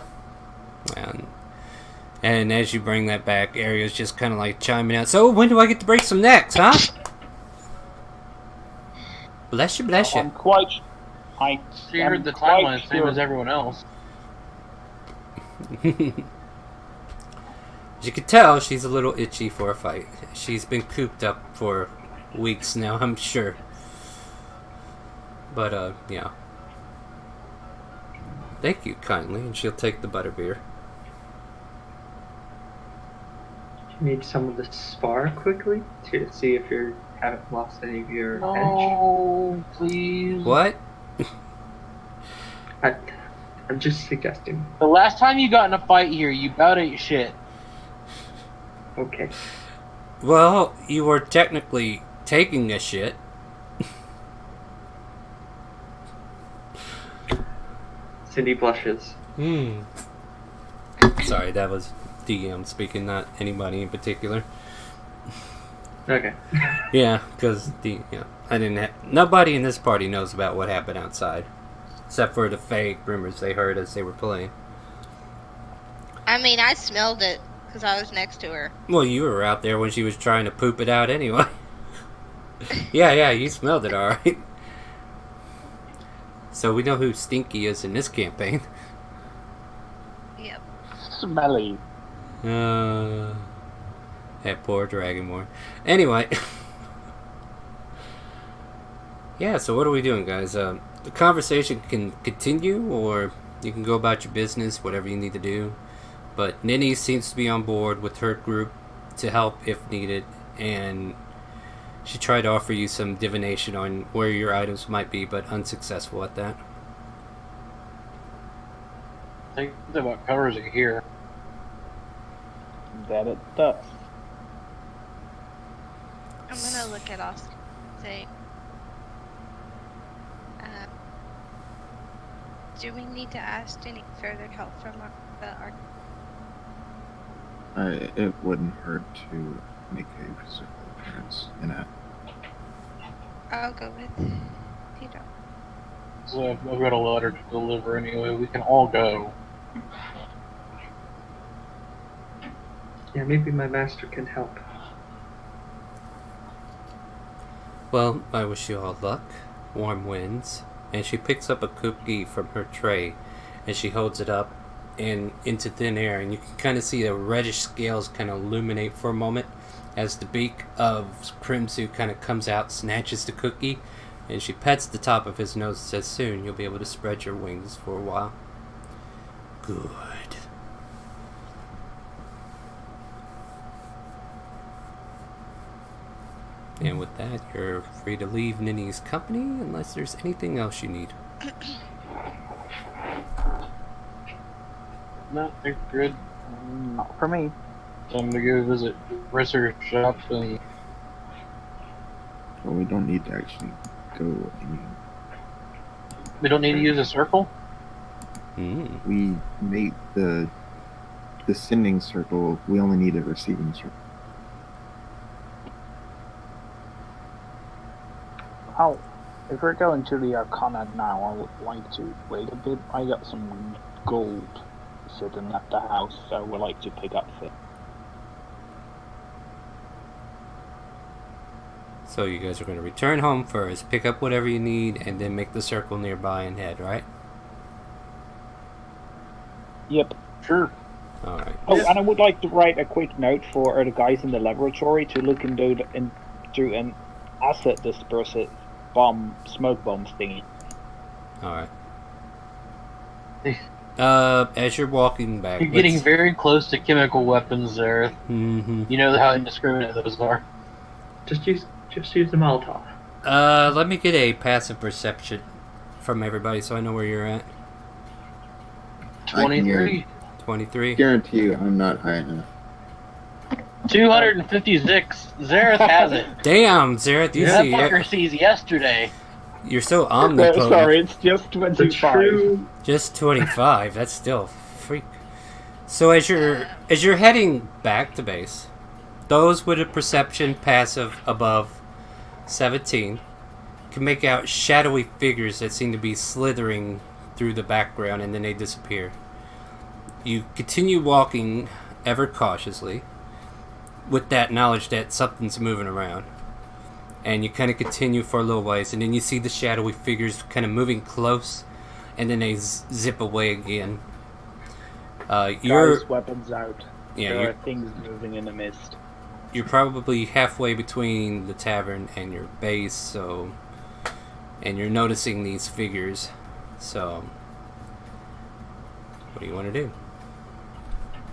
And as you bring that back, Ariel's just kind of like chiming out. So, when do I get to break some necks, huh? Bless you, bless you.
I'm quite. I
She
am
heard the
quite
timeline same
sure-
as everyone else.
As you can tell, she's a little itchy for a fight. She's been cooped up for weeks now, I'm sure. But, yeah. Thank you kindly, and she'll take the butterbeer.
Need some of the spar quickly to see if you haven't lost any of your edge.
Oh, please.
What?
I'm just suggesting.
The last time you got in a fight here, you about ate shit.
Okay.
Well, you were technically taking a shit.
Cindy blushes.
Sorry, that was DM speaking, not anybody in particular.
Okay.
Yeah, because I didn't. Nobody in this party knows about what happened outside, except for the fake rumors they heard as they were playing.
I mean, I smelled it because I was next to her.
Well, you were out there when she was trying to poop it out anyway. yeah, you smelled it, all right. So we know who Stinky is in this campaign.
Yep.
Smelly.
That poor Dragonborn. Anyway. Yeah, so what are we doing, guys? The conversation can continue, or you can go about your business, whatever you need to do. But Nini seems to be on board with her group to help if needed, and she tried to offer you some divination on where your items might be, but unsuccessful at that.
I think that about covers it here.
That it does.
I'm gonna look at Austin and say, do we need to ask any further help from our
It wouldn't hurt to make a physical appearance in it.
I'll go with Peter.
So I've got a letter to deliver anyway. We can all go.
Yeah, maybe my master can help.
Well, I wish you all luck. warm winds, and she picks up a cookie from her tray, and she holds it up and into thin air, and you can kind of see the reddish scales kind of illuminate for a moment as the beak of Crimsu kind of comes out, snatches the cookie, and she pets the top of his nose and says, "Soon you'll be able to spread your wings for a while." Good. And with that, you're free to leave Nini's company unless there's anything else you need.
No, they're good.
Not for me.
Time to go visit Risser shop and
Well, we don't need to actually go.
we don't need to use a circle.
We made the sending circle. We only need a receiving circle.
Oh, if we're going to the Arcana now, I would like to wait a bit. I got some gold sitting at the house, so I would like to pick up things.
So you guys are going to return home first, pick up whatever you need, and then make the circle nearby and head, right?
Yep.
Sure.
Alright.
Oh, and I would like to write a quick note for the guys in the laboratory to look into an asset dispersive smoke bomb thingy.
Alright. As you're walking back...
You're getting very close to chemical weapons there.
Mm-hmm.
You know how indiscriminate those are.
Just use the Molotov.
Let me get a passive perception from everybody so I know where you're at.
23.
23.
Guarantee you, I'm not high enough.
256. Zareth has it.
Damn, Zareth, you
That
see
fucker
it.
sees yesterday.
You're so omnipotent.
Sorry, it's just
The
25.
true.
Just 25. That's still freak. So as you're heading back to base, those with a perception passive above 17 can make out shadowy figures that seem to be slithering through the background, and then they disappear. You continue walking ever cautiously with that knowledge that something's moving around. And you kind of continue for a little ways, and then you see the shadowy figures kind of moving close, and then they zip away again. You're
Guys, weapons out.
Yeah,
There
you're-
are things moving in the mist.
you're probably halfway between the tavern and your base, and you're noticing these figures. So, what do you want to do?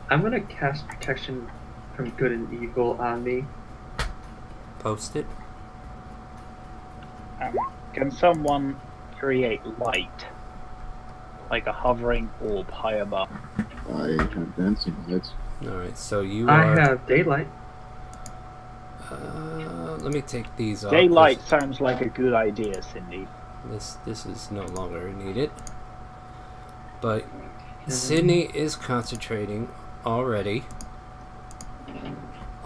I'm gonna cast protection from good and evil on me.
Post it.
Can someone create light? Like a hovering orb high above?
I have dancing lights.
Alright, so you
I
are...
have daylight.
let me take these off.
Daylight sounds like a good idea, Cindy.
This is no longer needed. But Sydney is concentrating already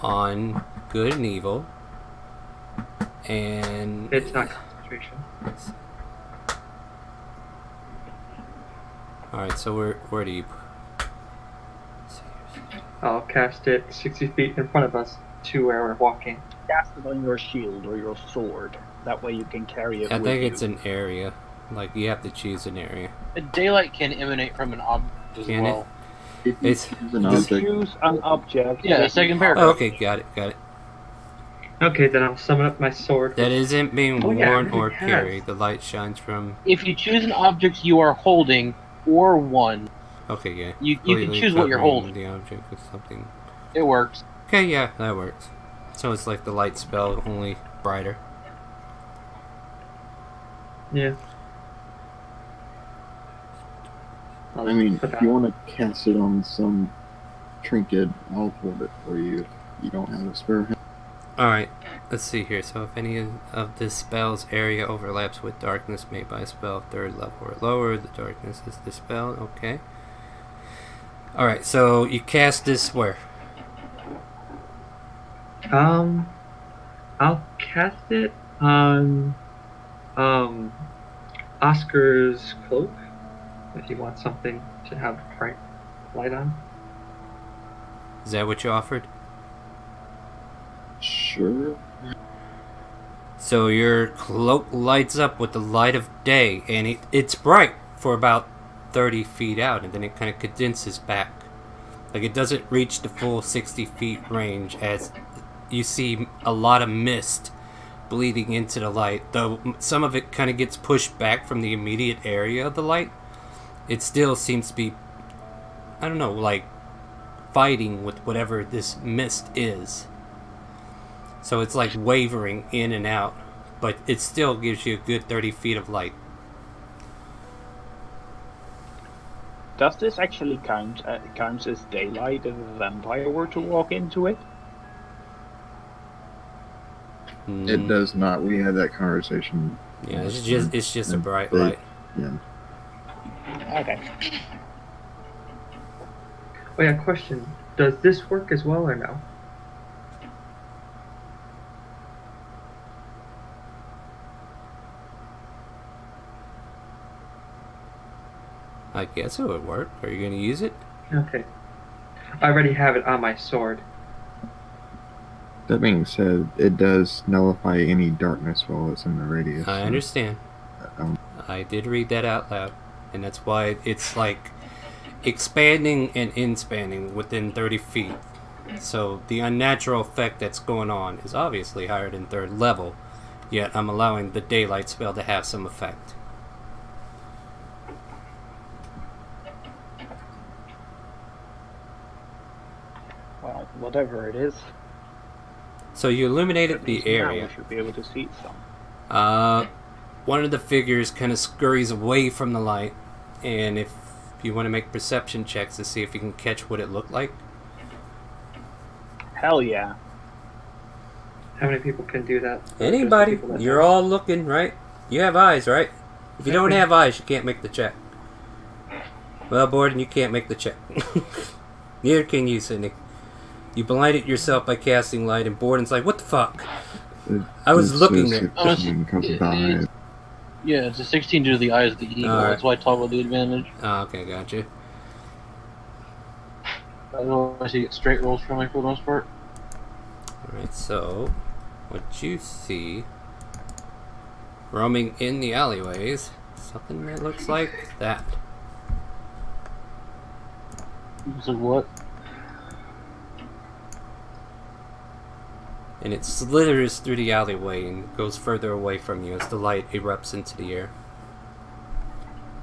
on good and evil. And
It's not concentration.
Alright, so where do you...
I'll cast it 60 feet in front of us to where we're walking.
Cast it on your shield or your sword. That way you can carry it
I
with
think
you.
it's an area. Like, you have to choose an area.
Daylight can emanate from an object as
Can it?
well.
If you
It's-
choose an
You
object,
choose an object.
Yeah, the second paragraph.
Oh, okay, got it.
Okay, then I'll summon up my sword.
That isn't being
Oh, yeah,
worn
everything
or
has.
carried. The light shines from...
If you choose an object you are holding or one,
Okay, yeah.
you can
Completely
choose what you're
covering
holding.
the object with something.
It works.
Okay, yeah, that works. So it's like the light spell, only brighter.
Yeah.
I mean, if you want to cast it on some trinket, I'll hold it for you if you don't have a spare hand.
Alright, let's see here. So if any of this spell's area overlaps with darkness made by a spell of 3rd level or lower, the darkness is dispelled. Okay. Alright, so you cast this where?
I'll cast it on Oscar's cloak if you want something to have bright light on.
Is that what you offered?
Sure.
So your cloak lights up with the light of day, and it's bright for about 30 feet out, and then it kind of condenses back. Like, it doesn't reach the full 60 feet range, as you see a lot of mist bleeding into the light. Though some of it kind of gets pushed back from the immediate area of the light, it still seems to be, I don't know, like fighting with whatever this mist is. So it's like wavering in and out, but it still gives you a good 30 feet of light.
Does this actually count as daylight if a vampire were to walk into it?
It does not. We had that conversation.
Yeah, it's just a bright
They-
light.
Yeah.
Okay.
Oh yeah, question. Does this work as well or no?
I guess it would work. Are you going to use it?
Okay. I already have it on my sword.
That being said, it does nullify any darkness while it's in the radius.
I understand. I did read that out loud, and that's why it's like expanding and inspanning within 30 feet. So the unnatural effect that's going on is obviously higher than 3rd level, yet I'm allowing the daylight spell to have some effect.
Well, whatever it is.
So you illuminated the
at least now
area.
we should be able to see some.
One of the figures kind of scurries away from the light, and if you want to make perception checks to see if you can catch what it looked like.
Hell yeah.
How many people can do that?
Anybody?
Just the people that
You're
know.
all looking, right? You have eyes, right? If you don't have eyes, you can't make the check. Well, Borden, you can't make the check. Neither can you, Sydney. You blinded yourself by casting light, and Borden's like, what the fuck? I was looking at...
Yeah, it's a 16 due to the eyes of the eagle.
Alright.
That's why I talk about the advantage.
Oh, okay, gotcha.
Otherwise, you get straight rolls from me for the most part.
Alright, so... what you see... roaming in the alleyways... something that looks like that.
So what?
And it slithers through the alleyway and goes further away from you as the light erupts into the air.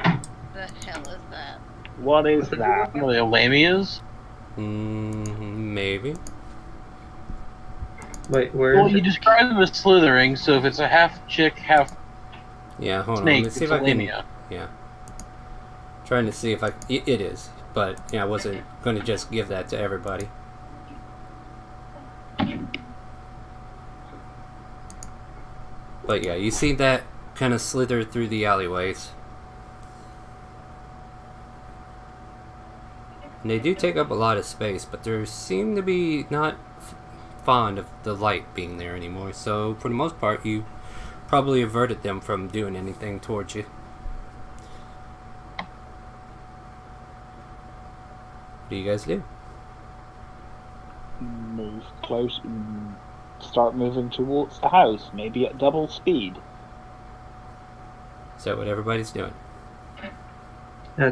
The hell is that?
What is that?
What the lamias?
Maybe.
Wait, where
Well,
is
you
it?
describe them as slithering, so if it's a half chick, half
Yeah, hold on.
snake,
Let's see
it's
if
a
I can...
lamia.
Yeah. Trying to see if I... It is. But, yeah, I wasn't going to just give that to everybody. But yeah, you see that kind of slither through the alleyways. And they do take up a lot of space, but they seem to be not fond of the light being there anymore. So, for the most part, you probably averted them from doing anything towards you. What do you guys do?
Move close and start moving towards the house, maybe at double speed.
Is that what everybody's doing?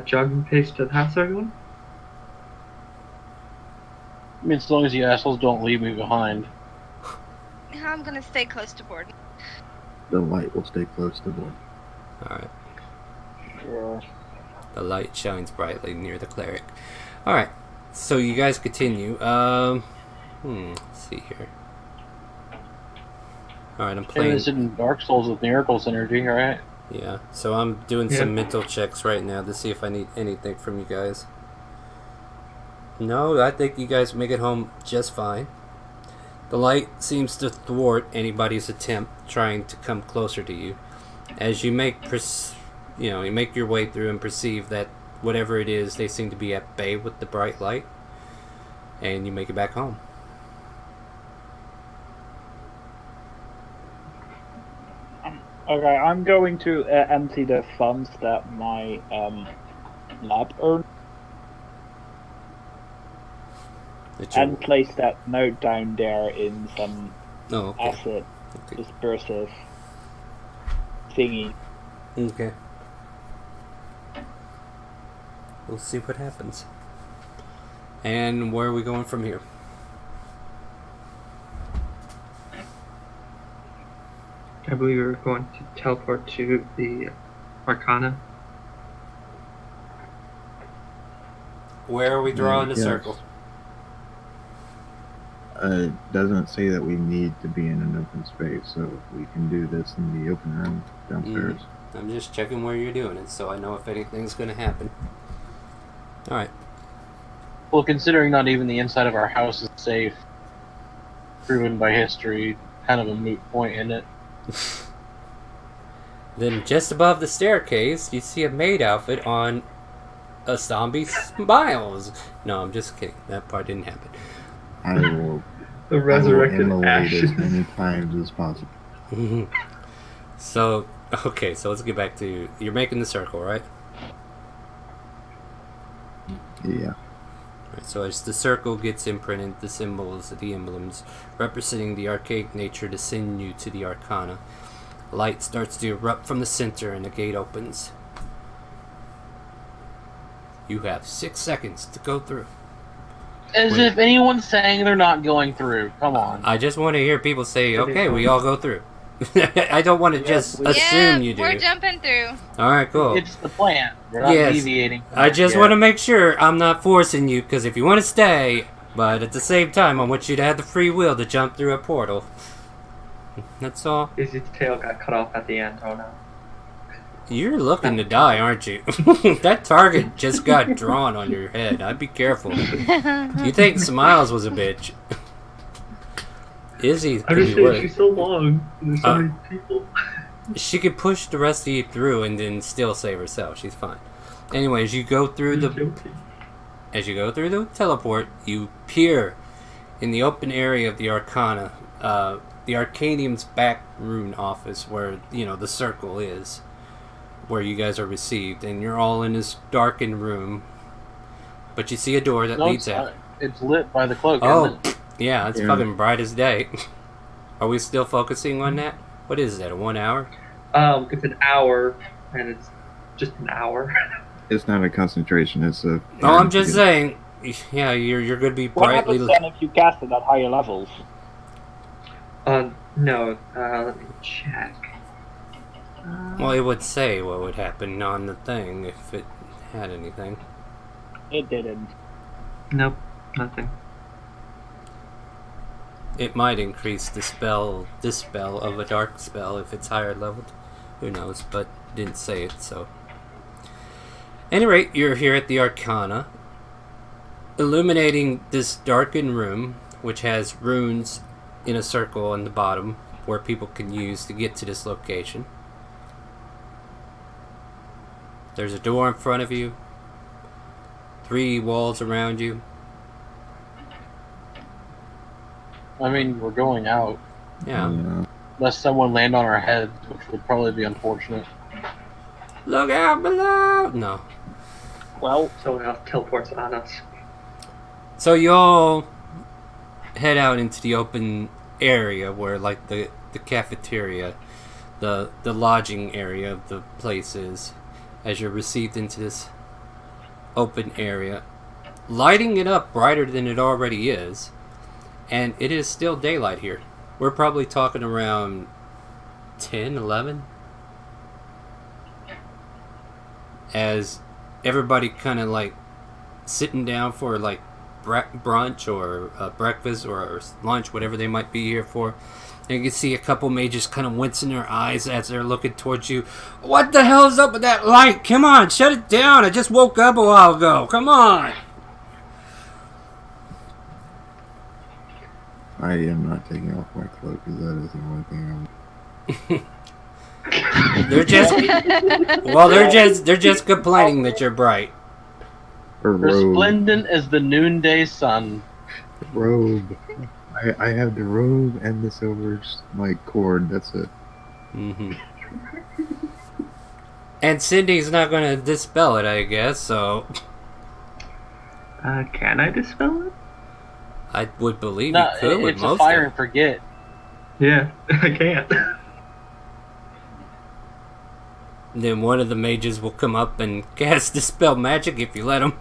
Jogging pace to the house, everyone?
I mean, as long as you assholes don't leave me behind.
I'm gonna stay close to Borden.
The light will stay close to the
Alright.
Sure.
The light shines brightly near the cleric. Alright. So you guys continue. Let's see here. Alright, I'm
And
playing...
it's in Dark Souls with Miracles energy, right?
Yeah, so I'm doing
Yeah.
some mental checks right now to see if I need anything from you guys. No, I think you guys make it home just fine. The light seems to thwart anybody's attempt trying to come closer to you. As you make you make your way through and perceive that whatever it is, they seem to be at bay with the bright light, and you make it back home.
Okay, I'm going to empty the funds that my lab earned
That you-
and place that note down there in some
Oh, okay.
asset dispersive thingy.
Okay. We'll see what happens. And where are we going from here?
I believe we're going to teleport to the Arcana.
Where are we drawing the
Yes.
circle?
It doesn't say that we need to be in an open space, so we can do this in the open room downstairs.
I'm just checking where you're doing it so I know if anything's going to happen. Alright.
Well, considering not even the inside of our house is safe, proven by history, kind of a moot point, isn't it?
Then just above the staircase, you see a maid outfit on a zombie smiles. No, I'm just kidding. That part didn't happen.
I will,
The
I will
resurrected
immolate
ashes.
as many times as possible.
So, okay, so let's get back to... You're making the circle, right?
Yeah.
Right, so as the circle gets imprinted, the symbols, the emblems, representing the archaic nature descend you to the Arcana. Light starts to erupt from the center and the gate opens. You have 6 seconds to go through.
As
Wait.
if anyone's saying they're not going through. Come on.
I just want to hear people say, okay, we all go through. I don't want to just
we-
assume you do.
We're jumping through.
Alright, cool.
It's the plan. We're not
Yes.
deviating. from
I
it
just
yet.
want to make sure I'm not forcing you, because if you want to stay, but at the same time, I want you to have the free will to jump through a portal. That's all.
Izzy's tail got cut off at the end. Oh no.
You're looking to die, aren't you? That target just got drawn on your head. I'd be careful. You think Smiles was a bitch. Izzy
I'm
could
just
be
saying
worse.
she's so long. And there's so many people.
She could push the rest of you through and then still save herself. She's fine. Anyways, you go through
You're
the...
joking.
As you go through the teleport, you peer in the open area of the Arcana, the Arcanium's back rune office, where the circle is, where you guys are received, and you're all in this darkened room. But you see a door that
No,
leads
it's
out.
not. It's lit by the cloak.
Oh,
Isn't it?
yeah, it's
Yeah.
fucking bright as day. Are we still focusing on that? What is that? A 1 hour?
It's an hour, and it's just an hour.
It's not a concentration, it's a...
Oh, I'm just saying. Yeah, you're going to be
What
brightly.
happens then if you cast it at higher levels?
No. Let me check.
Well, it would say what would happen on the thing if it had anything.
It didn't.
Nope, nothing.
It might increase the dispel of a dark spell if it's higher leveled. Who knows, but didn't say it, so. At any rate, you're here at the Arcana, illuminating this darkened room, which has runes in a circle on the bottom where people can use to get to this location. There's a door in front of you, 3 walls around you.
I mean, we're going out.
Yeah.
Unless someone land on our heads, which would probably be unfortunate.
Look out below! No.
Well,
Someone else teleports on us.
So you all head out into the open area where, like, the cafeteria, the lodging area of the place is, as you're received into this open area, lighting it up brighter than it already is, and it is still daylight here. We're probably talking around 10, 11, as everybody kind of like sitting down for like brunch or breakfast or lunch, whatever they might be here for. And you can see a couple mages kind of wincing their eyes as they're looking towards you. What the hell is up with that light? Come on, shut it down. I just woke up a while ago. Come on.
I am not taking off my cloak because that is the one thing
They're just complaining that you're bright.
Or robe.
Resplendent as the noonday sun.
Robe. I have the robe and the silver cord. That's it.
Mm-hmm. And Cindy's not going to dispel it, I guess, so
Can I dispel it?
I would believe
No,
you could with
it's
most
a fire
of
and forget.
Yeah, I can't.
Then one of the mages will come up and cast Dispel Magic if you let him.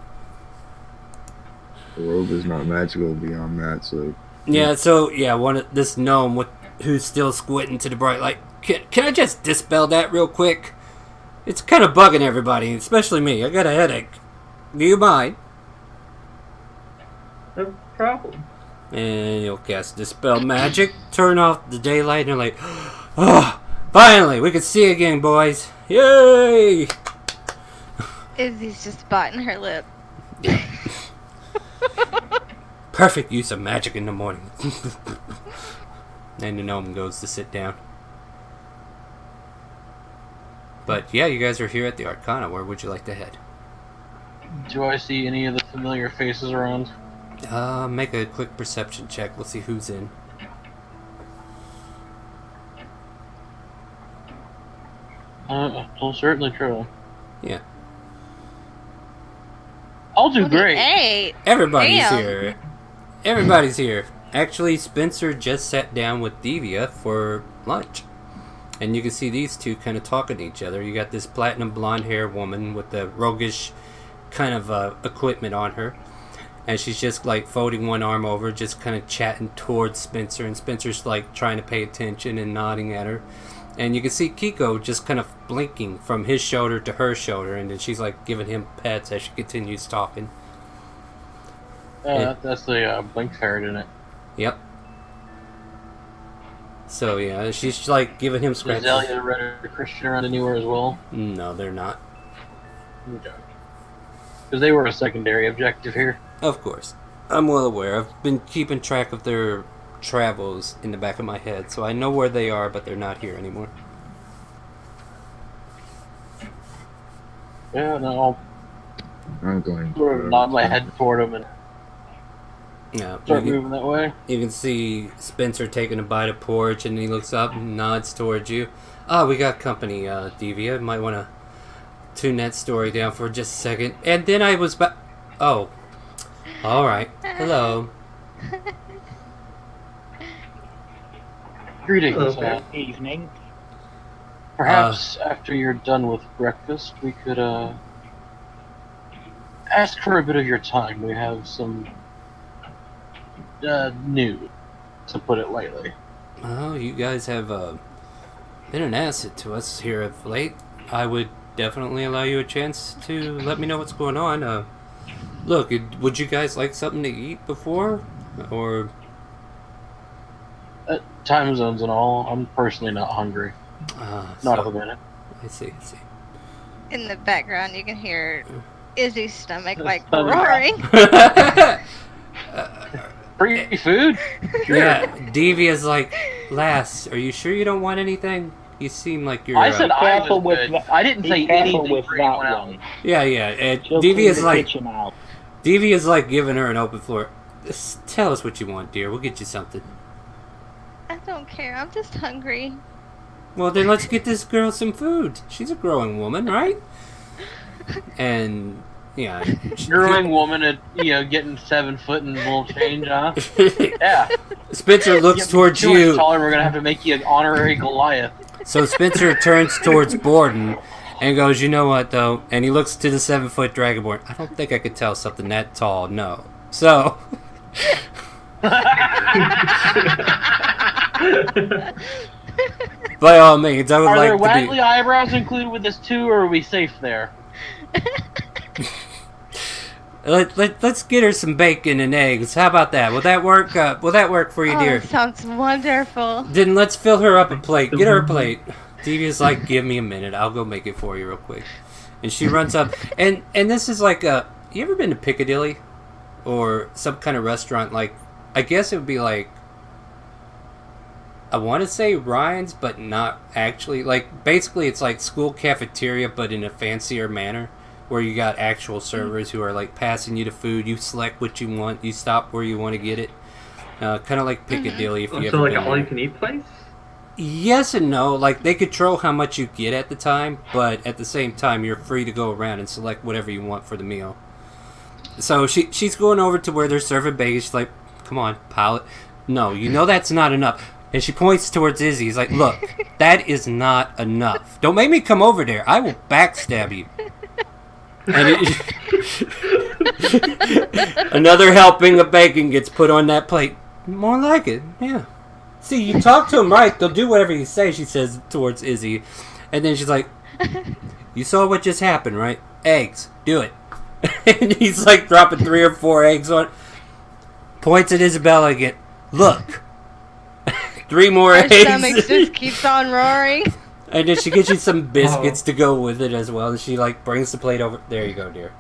The robe is not magical beyond that, so
Yeah, so, this gnome who's still squinting to the bright light. Can I just dispel that real quick? It's kind of bugging everybody, especially me. I got a headache. Do you mind?
No problem.
And you'll cast Dispel Magic, turn off the daylight, and you're like, oh, finally, we can see again, boys. Yay!
Izzy's just biting her lip.
Perfect use of magic in the morning. And the gnome goes to sit down. But yeah, you guys are here at the Arcana. Where would you like to head?
Do I see any of the familiar faces around?
Make a quick perception check. We'll see who's in.
I'll certainly try.
Yeah.
I'll do great.
28.
Everybody's
Damn.
here. Everybody's here. Actually, Spencer just sat down with Devia for lunch. And you can see these two kind of talking to each other. You got this platinum blonde hair woman with the roguish kind of equipment on her. And she's just like folding one arm over, just kind of chatting towards Spencer. And Spencer's like trying to pay attention and nodding at her. And you can see Kiko just kind of blinking from his shoulder to her shoulder. And then she's like giving him pets as she continues talking.
That's the blink ferret in it.
Yep. So yeah, she's like giving him
Is
scratches.
Zelia, Red, or Christian around anywhere as well?
No, they're not.
Okay. Because they were a secondary objective here.
Of course. I'm well aware. I've been keeping track of their travels in the back of my head, so I know where they are, but they're not here anymore.
Yeah, no,
I'm going
I'll sort of nod my head toward them and
Yeah,
start
you
moving that way.
can see Spencer taking a bite of porridge, and he looks up and nods towards you. Ah, we got company, Devia. Might want to tune that story down for just a second. And then I was Oh. Alright. Hello.
Greetings.
Okay.
Evening.
Perhaps after you're done with breakfast, we could ask for a bit of your time. We have some news, to put it lightly.
Oh, you guys have been an asset to us here of late. I would definitely allow you a chance to let me know what's going on. Look, would you guys like something to eat before? Or...
Time zones and all, I'm personally not hungry. Not at the minute.
I see.
In the background, you can hear Izzy's stomach like
Stomach
roaring.
Free food?
Yeah, Devia's like, Lass, are you sure you don't want anything? You seem like you're...
I said I
careful
was
with
good.
that.
I didn't
Be
say
careful
anything
with
for
that
anyone else.
one.
Yeah,
She'll clean
Devia's
the
like...
kitchen out.
Devia's like giving her an open floor. Just tell us what you want, dear. We'll get you something.
I don't care. I'm just hungry.
Well, then let's get this girl some food. She's a growing woman, right? And, yeah.
Growing woman at, getting 7 foot and a little change, huh? Yeah.
Spencer looks towards
Too much
you.
taller, we're gonna have to make you an honorary Goliath.
So Spencer turns towards Borden and goes, you know what, though? And he looks to the 7-foot Dragonborn. I don't think I could tell something that tall, no. So... By all means, I would
Are there
like to
waggly eyebrows included with this too, or are we safe there?
Let's get her some bacon and eggs. How about that? Will that work? Will that work for you,
Oh,
dear?
that sounds wonderful.
Then let's fill her up a plate. Get her a plate. Devia's like, give me a minute. I'll go make it for you real quick. And she runs up. And this is like a... You ever been to Piccadilly? Or some kind of restaurant like... I guess it would be like... I want to say Ryan's, but not actually. Like, basically it's like school cafeteria, but in a fancier manner. Where you got actual servers who are like passing you the food. You select what you want. You stop where you want to get it. Kind of like Piccadilly if you ever
So like
been
an
there.
all-you-can-eat place?
Yes and no. Like, they control how much you get at the time, but at the same time, you're free to go around and select whatever you want for the meal. So she's going over to where they're serving bacon. She's like, come on, pilot. No, you know that's not enough. And she points towards Izzy. He's like, look, that is not enough. Don't make me come over there. I will backstab you. And another helping of bacon gets put on that plate. More like it, yeah. See, you talk to them right, they'll do whatever you say, she says towards Izzy. And then she's like, you saw what just happened, right? Eggs, do it. And he's like dropping 3 or 4 eggs on it. Points at Isabella again. Look. 3 more
Our
eggs.
stomach just keeps on roaring.
And then she gets you some biscuits to go with it as well. And she like brings the plate over. There you go, dear.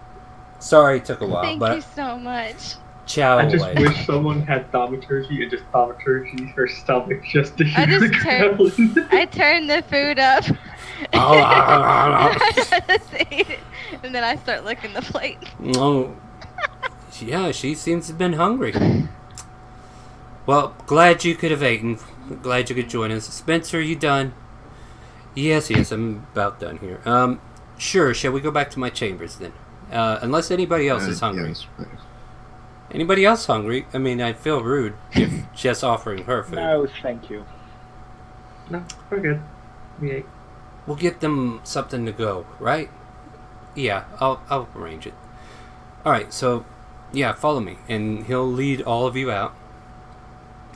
Sorry it took a while,
Thank
but
you so much.
chow
I just
away.
wish someone had thaumaturgy and just thaumaturgy her stomach just to
I
hear the
just turn-
growling.
I turn the food up. And then I start licking the plate.
Oh, yeah, she seems to have been hungry. Well, glad you could have eaten. Glad you could join us. Spencer, you done? Yes, I'm about done here. Sure, shall we go back to my chambers then? Unless anybody else is hungry.
Yes, please.
Anybody else hungry? I mean, I feel rude if just offering her food.
No, thank you.
No, we're good. We ate.
We'll get them something to go, right? Yeah, I'll arrange it. Alright, so, yeah, follow me, and he'll lead all of you out.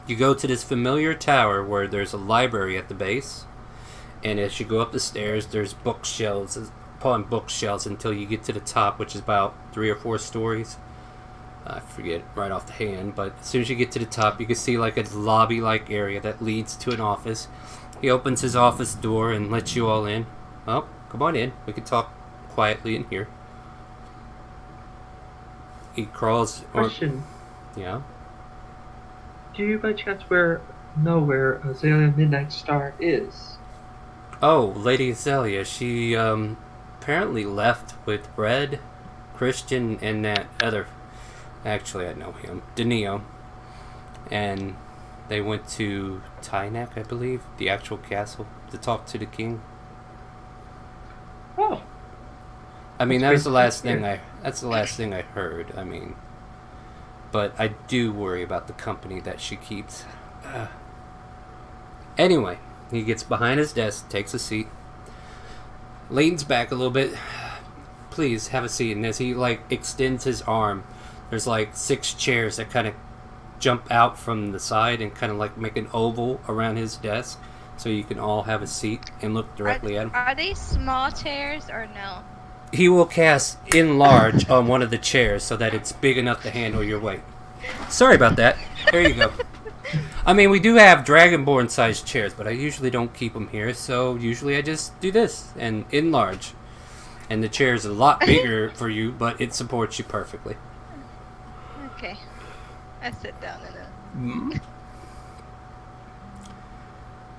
You go to this familiar tower where there's a library at the base, and as you go up the stairs, there's bookshelves upon bookshelves until you get to the top, which is about 3 or 4 stories. I forget right off the hand, but as soon as you get to the top, you can see like a lobby-like area that leads to an office. He opens his office door and lets you all in. Oh, come on in. We can talk quietly in here. He crawls.
Question.
Yeah.
Do you by chance know where Azalea Midnight Star is?
Oh, Lady Azalea. She apparently left with Red, Christian, and that other. Actually, I know him, Denio, and they went to Tynak, I believe, the actual castle, to talk to the king.
Oh.
I mean,
That's
that was the
great
last
to hear.
thing that's the last thing I heard. I mean, but I do worry about the company that she keeps. Anyway, he gets behind his desk, takes a seat, leans back a little bit. Please have a seat. And as he like extends his arm, there's like 6 chairs that kind of jump out from the side and kind of like make an oval around his desk, so you can all have a seat and look directly at him.
Are these small chairs or no?
He will cast enlarge on one of the chairs so that it's big enough to handle your weight. Sorry about that. There you go. I mean, we do have Dragonborn sized chairs, but I usually don't keep them here, so usually I just do this and enlarge. And the chair is a lot bigger for you, but it supports you perfectly.
Okay. I sit down in it.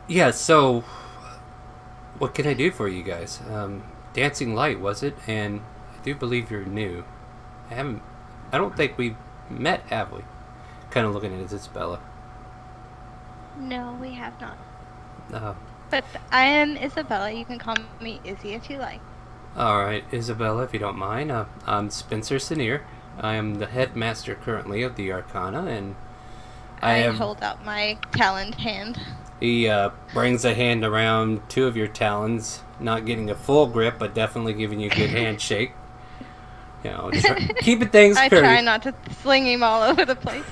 Yeah, so what can I do for you guys? Dancing Light, was it? And I do believe you're new. I don't think we've met, have we? Kind of looking at Isabella.
No, we have not.
Uh,
But I am Isabella. You can call me Izzy if you like.
Alright, Isabella, if you don't mind. I'm Spencer Senior. I am the headmaster currently of the Arcana, and
I hold out my taloned hand.
He brings a hand around 2 of your talons, not getting a full grip, but definitely giving you a good handshake. You know, keeping things
I
courteous.
try not to sling him all over the place.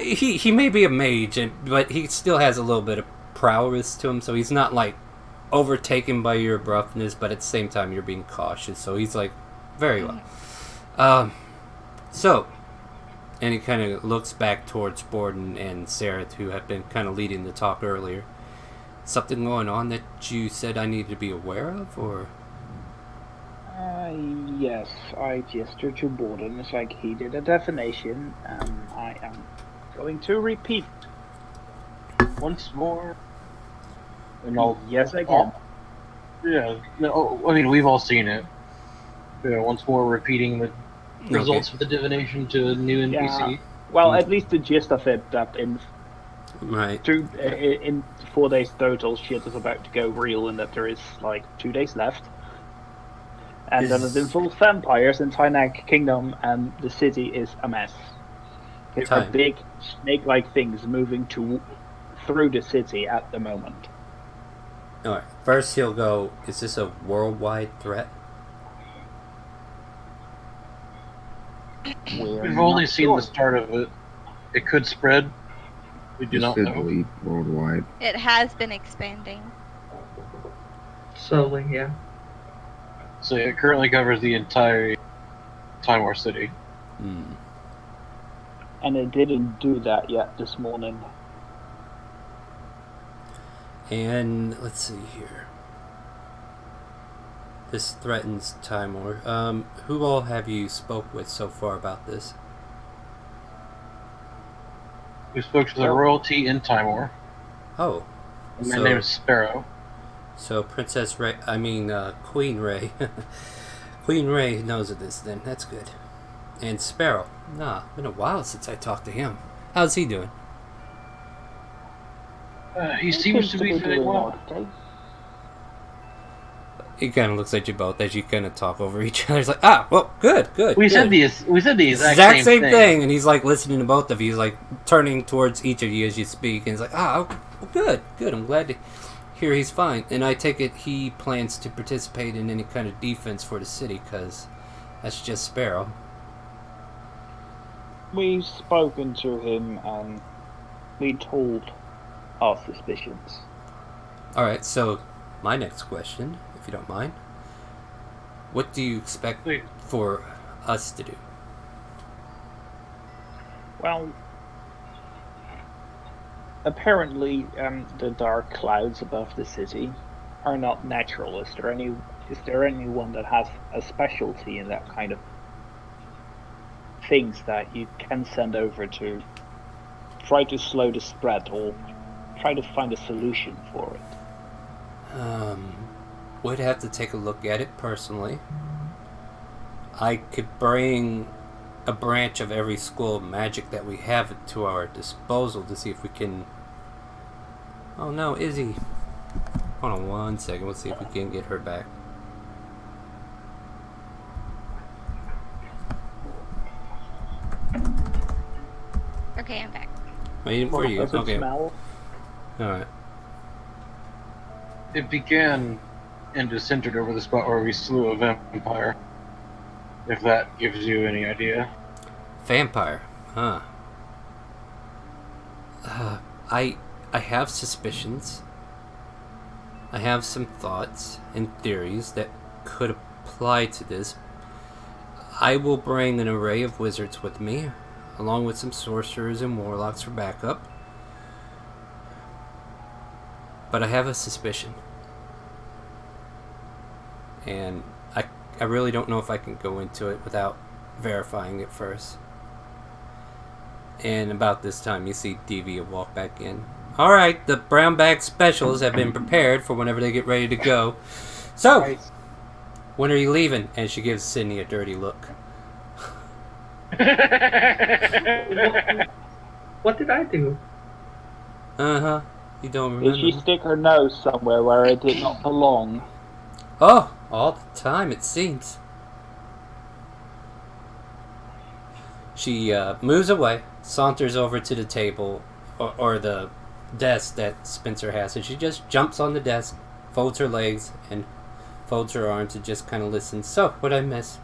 He may be a mage, but he still has a little bit of prowess to him, so he's not like overtaken by your abruptness, but at the same time you're being cautious. So he's like, very well. And he kind of looks back towards Borden and Sarah, who have been kind of leading the talk earlier. Something going on that you said I need to be aware of, or?
Yes, I gestured to Borden as like he did a definition. I am going to repeat
Once more. And I'll,
yes again.
yeah, no, I mean, we've all seen it. Yeah, once more repeating the results of the divination to a new NPC.
Yeah. Well, at least the gist of it, that in
Right.
in 4 days total, shit is about to go real, and that there is like 2 days left, and that it involves vampires in Tynak Kingdom, and the city is a mess. There are
Time.
big snake-like things moving through the city at the moment.
Alright, first he'll go, is this a worldwide threat?
We've only seen the start of it. It could spread. We do
This
not
could
know.
lead worldwide.
It has been expanding.
Slowly, yeah.
So it currently covers the entire Timor city.
Hmm.
And it didn't do that yet this morning.
And let's see here. This threatens Timor. Who all have you spoke with so far about this?
We spoke to the royalty in Timor.
Oh,
And my name is Sparrow.
so Princess Ray. I mean, Queen Ray. Queen Ray knows of this. Then that's good. And Sparrow. Nah, been a while since I talked to him. How's he doing?
He seems to be
doing
feeling well.
okay.
He kind of looks at you both as you kind of talk over each other. He's like, ah, well, good.
We
good.
said the exact
Same thing. And he's like listening to both of you. He's like turning towards each of you as you speak. And he's like, well, good. I'm glad to hear he's fine. And I take it he plans to participate in any kind of defense for the city, because that's just Sparrow.
We've spoken to him and we told our suspicions.
Alright, so my next question, if you don't mind. What do you expect
Wait.
for us to do?
Well, apparently the dark clouds above the city are not natural. Is there anyone that has a specialty in that kind of things that you can send over to try to slow the spread or try to find a solution for it?
Would have to take a look at it personally. I could bring a branch of every school of magic that we have to our disposal to see if we can... Oh no, Izzy. Hold on one second, let's see if we can get her back.
Okay, I'm back.
Waiting for you.
Does it
Okay.
smell?
Alright.
It began and is centered over the spot where we slew a vampire. If that gives you any idea.
Vampire. Huh. I have suspicions. I have some thoughts and theories that could apply to this. I will bring an array of wizards with me, along with some sorcerers and warlocks for backup. But I have a suspicion. And I really don't know if I can go into it without verifying it first. And about this time, you see Devia walk back in. Alright, the brown bag specials have been prepared for whenever they get ready to go. So, when are you leaving? And she gives Sydney a dirty look.
What did I do?
Uh-huh. You don't
Did she
remember?
stick her nose somewhere where it did not belong?
Oh, all the time, it seems. She moves away, saunters over to the table, or the desk that Spencer has, and she just jumps on the desk, folds her legs, and folds her arms, and just kind of listens. So, what'd I miss?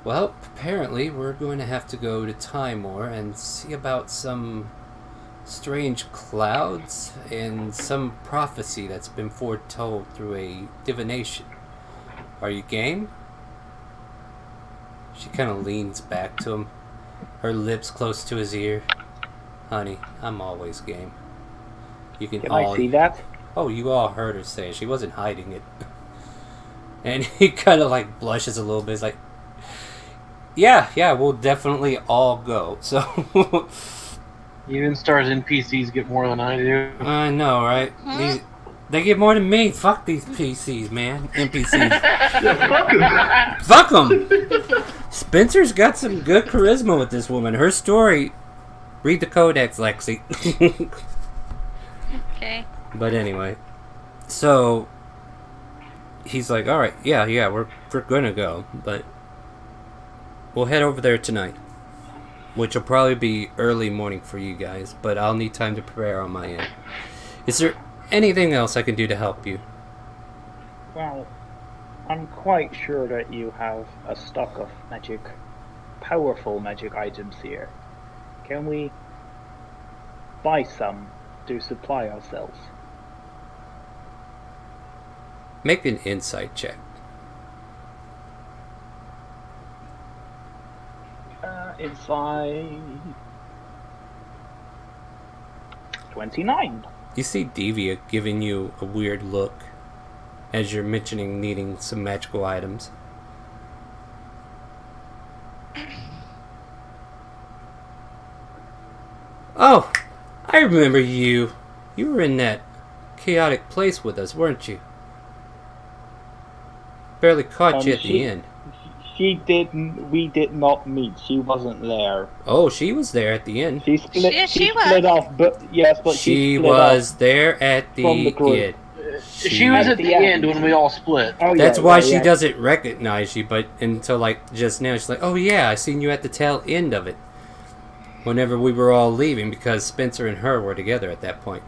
Well, apparently we're going to have to go to Timor and see about some strange clouds and some prophecy that's been foretold through a divination. Are you game? She kind of leans back to him, her lips close to his ear. Honey, I'm always game. You can all...
I see that?
Oh, you all heard her say it. She wasn't hiding it. And he kind of like blushes a little bit. He's like, yeah, we'll definitely all go. So...
Even Star's NPCs get more than I do.
I know, right? They get more than me. Fuck these PCs, man. NPCs.
Yeah,
Fuck
fuck him.
them. Spencer's got some good charisma with this woman. Her story. Read the Codex, Lexi.
Okay.
But anyway, so he's like, "All right, yeah, we're gonna go, but we'll head over there tonight." which will probably be early morning for you guys, but I'll need time to prepare on my end. Is there anything else I can do to help you?
Well, I'm quite sure that you have a stock of powerful magic items here. Can we buy some to supply ourselves?
Make an insight check.
Inside 29.
You see Devia giving you a weird look as you're mentioning needing some magical items. Oh, I remember you. You were in that chaotic place with us, weren't you? Barely caught you at the end.
We did not meet. She wasn't there.
Oh, she was there at the end.
She split,
She
she
was.
split off, but yes, but
She
split
was
off
there at
from the
the
group.
end.
She was at the end when we all split.
Oh,
That's
yeah,
why
yeah,
she
yeah.
doesn't recognize you, but until like just now, she's like, "Oh yeah, I seen you at the tail end of it." Whenever we were all leaving, because Spencer and her were together at that point.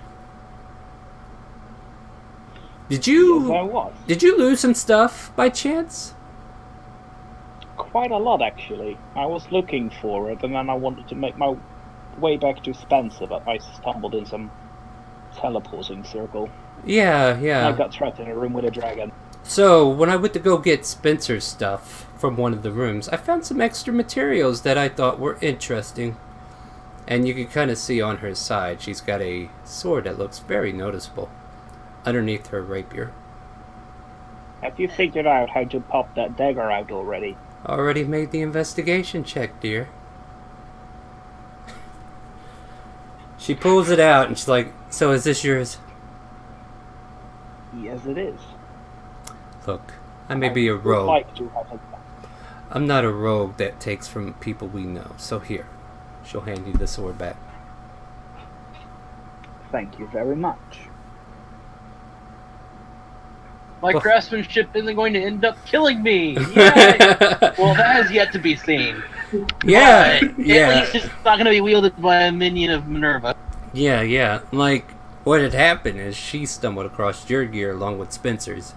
Did
Yes, I
you
was.
did you lose some stuff by chance?
Quite a lot, actually. I was looking for it, and then I wanted to make my way back to Spencer, but I stumbled in some teleporting circle.
Yeah,
I
yeah.
got trapped in a room with a dragon.
So when I went to go get Spencer's stuff from one of the rooms, I found some extra materials that I thought were interesting. And you can kind of see on her side, she's got a sword that looks very noticeable underneath her rapier.
Have you figured out how to pop that dagger out already?
Already made the investigation check, dear. She pulls it out and she's like, "So is this yours?"
Yes, it is.
Look, I may be a
I would
rogue.
like to have it.
I'm not a rogue that takes from people we know. So here, she'll hand you the sword back.
Thank you very much.
My
Well-
craftsmanship isn't going to end up killing me. Yay! Well, that has yet to be seen.
Yeah,
But
yeah.
At least it's not going to be wielded by a minion of Minerva.
Yeah. Like, what had happened is she stumbled across your gear along with Spencer's.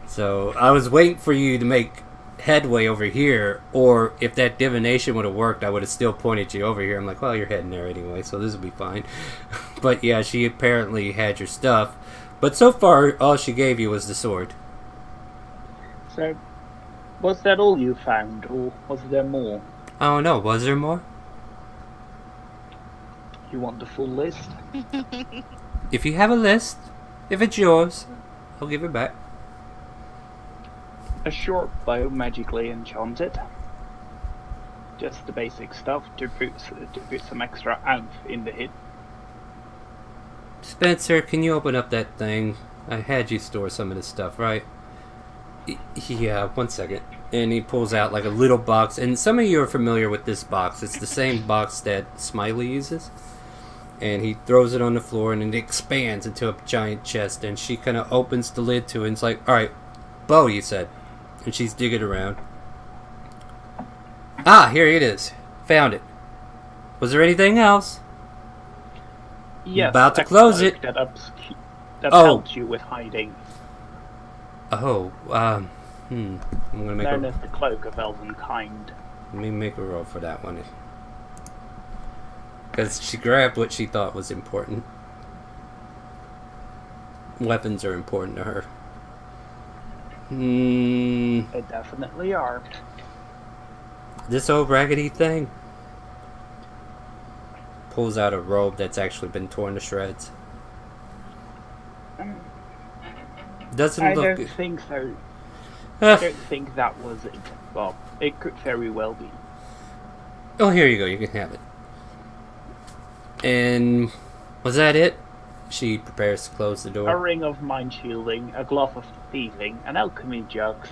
So, I was waiting for you to make headway over here, or if that divination would have worked, I would have still pointed you over here. I'm like, well, you're heading there anyway, so this will be fine. But yeah, she apparently had your stuff. But so far, all she gave you was the sword.
So, was that all you found, or was there more?
I don't know, was there more?
You want the full list?
If you have a list, if it's yours, I'll give it back.
A short bow magically enchanted. Just the basic stuff to put some extra oomph in the hit.
Spencer, can you open up that thing? I had you store some of this stuff, right? Yeah, 1 second. And he pulls out like a little box, and some of you are familiar with this box. It's the same box that Smiley uses. And he throws it on the floor, and it expands into a giant chest, and she kind of opens the lid to it, and it's like, "Alright, bow," you said. And she's digging around. Ah, here it is. Found it. Was there anything else?
Yes,
About to
a
close
cloak
it.
That
Oh.
helps you with hiding.
Oh, I'm gonna make
Known
a...
as the Cloak of Elvenkind.
Let me make a roll for that one. Because she grabbed what she thought was important. Weapons are important to her.
They definitely are.
This old raggedy thing. Pulls out a robe that's actually been torn to shreds. Doesn't
I
look
don't
good.
think so. I
Ah.
don't think that was it. Well, it could very well be.
Oh, here you go. You can have it. And was that it? She prepares to close the
A
door.
ring of mind shielding, a glove of thieving, an alchemy jugs,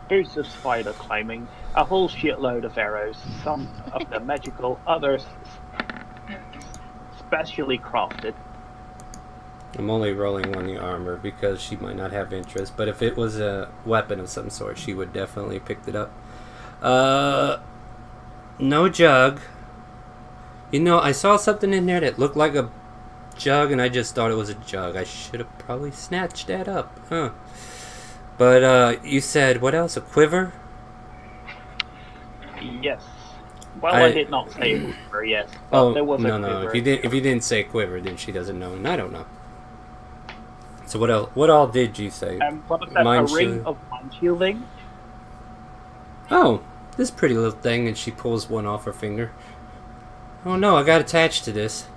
boots of spider climbing, a whole shitload of arrows, some of them magical, others specially crafted.
I'm only rolling on the armor because she might not have interest, but if it was a weapon of some sort, she would definitely picked it up. No jug, You know, I saw something in there that looked like a jug, and I just thought it was a jug. I should have probably snatched that up, huh? But you said what else? A quiver?
Yes. Well, I did not say a quiver, yes. But there was a quiver.
No. If you didn't say quiver, then she doesn't know, and I don't know. So what else? What all did you say?
What is that?
Mind
A ring
shield-
of mind shielding?
Oh, this pretty little thing, and she pulls one off her finger. Oh no, I got attached to this.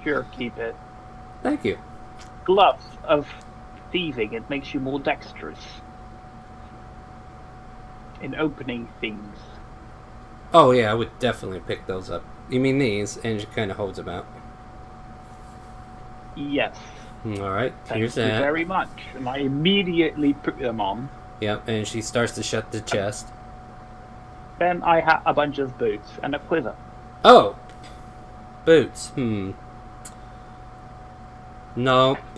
Sure, keep it.
Thank you.
Gloves of thieving. It makes you more dexterous in opening things.
Oh yeah, I would definitely pick those up. You mean these? And she kind of holds them out.
Yes.
All right,
Thank
here's
you
that.
very much. And I immediately put them on.
Yep, and she starts to shut the chest.
Then I have a bunch of boots and a quiver.
Oh! Boots. No,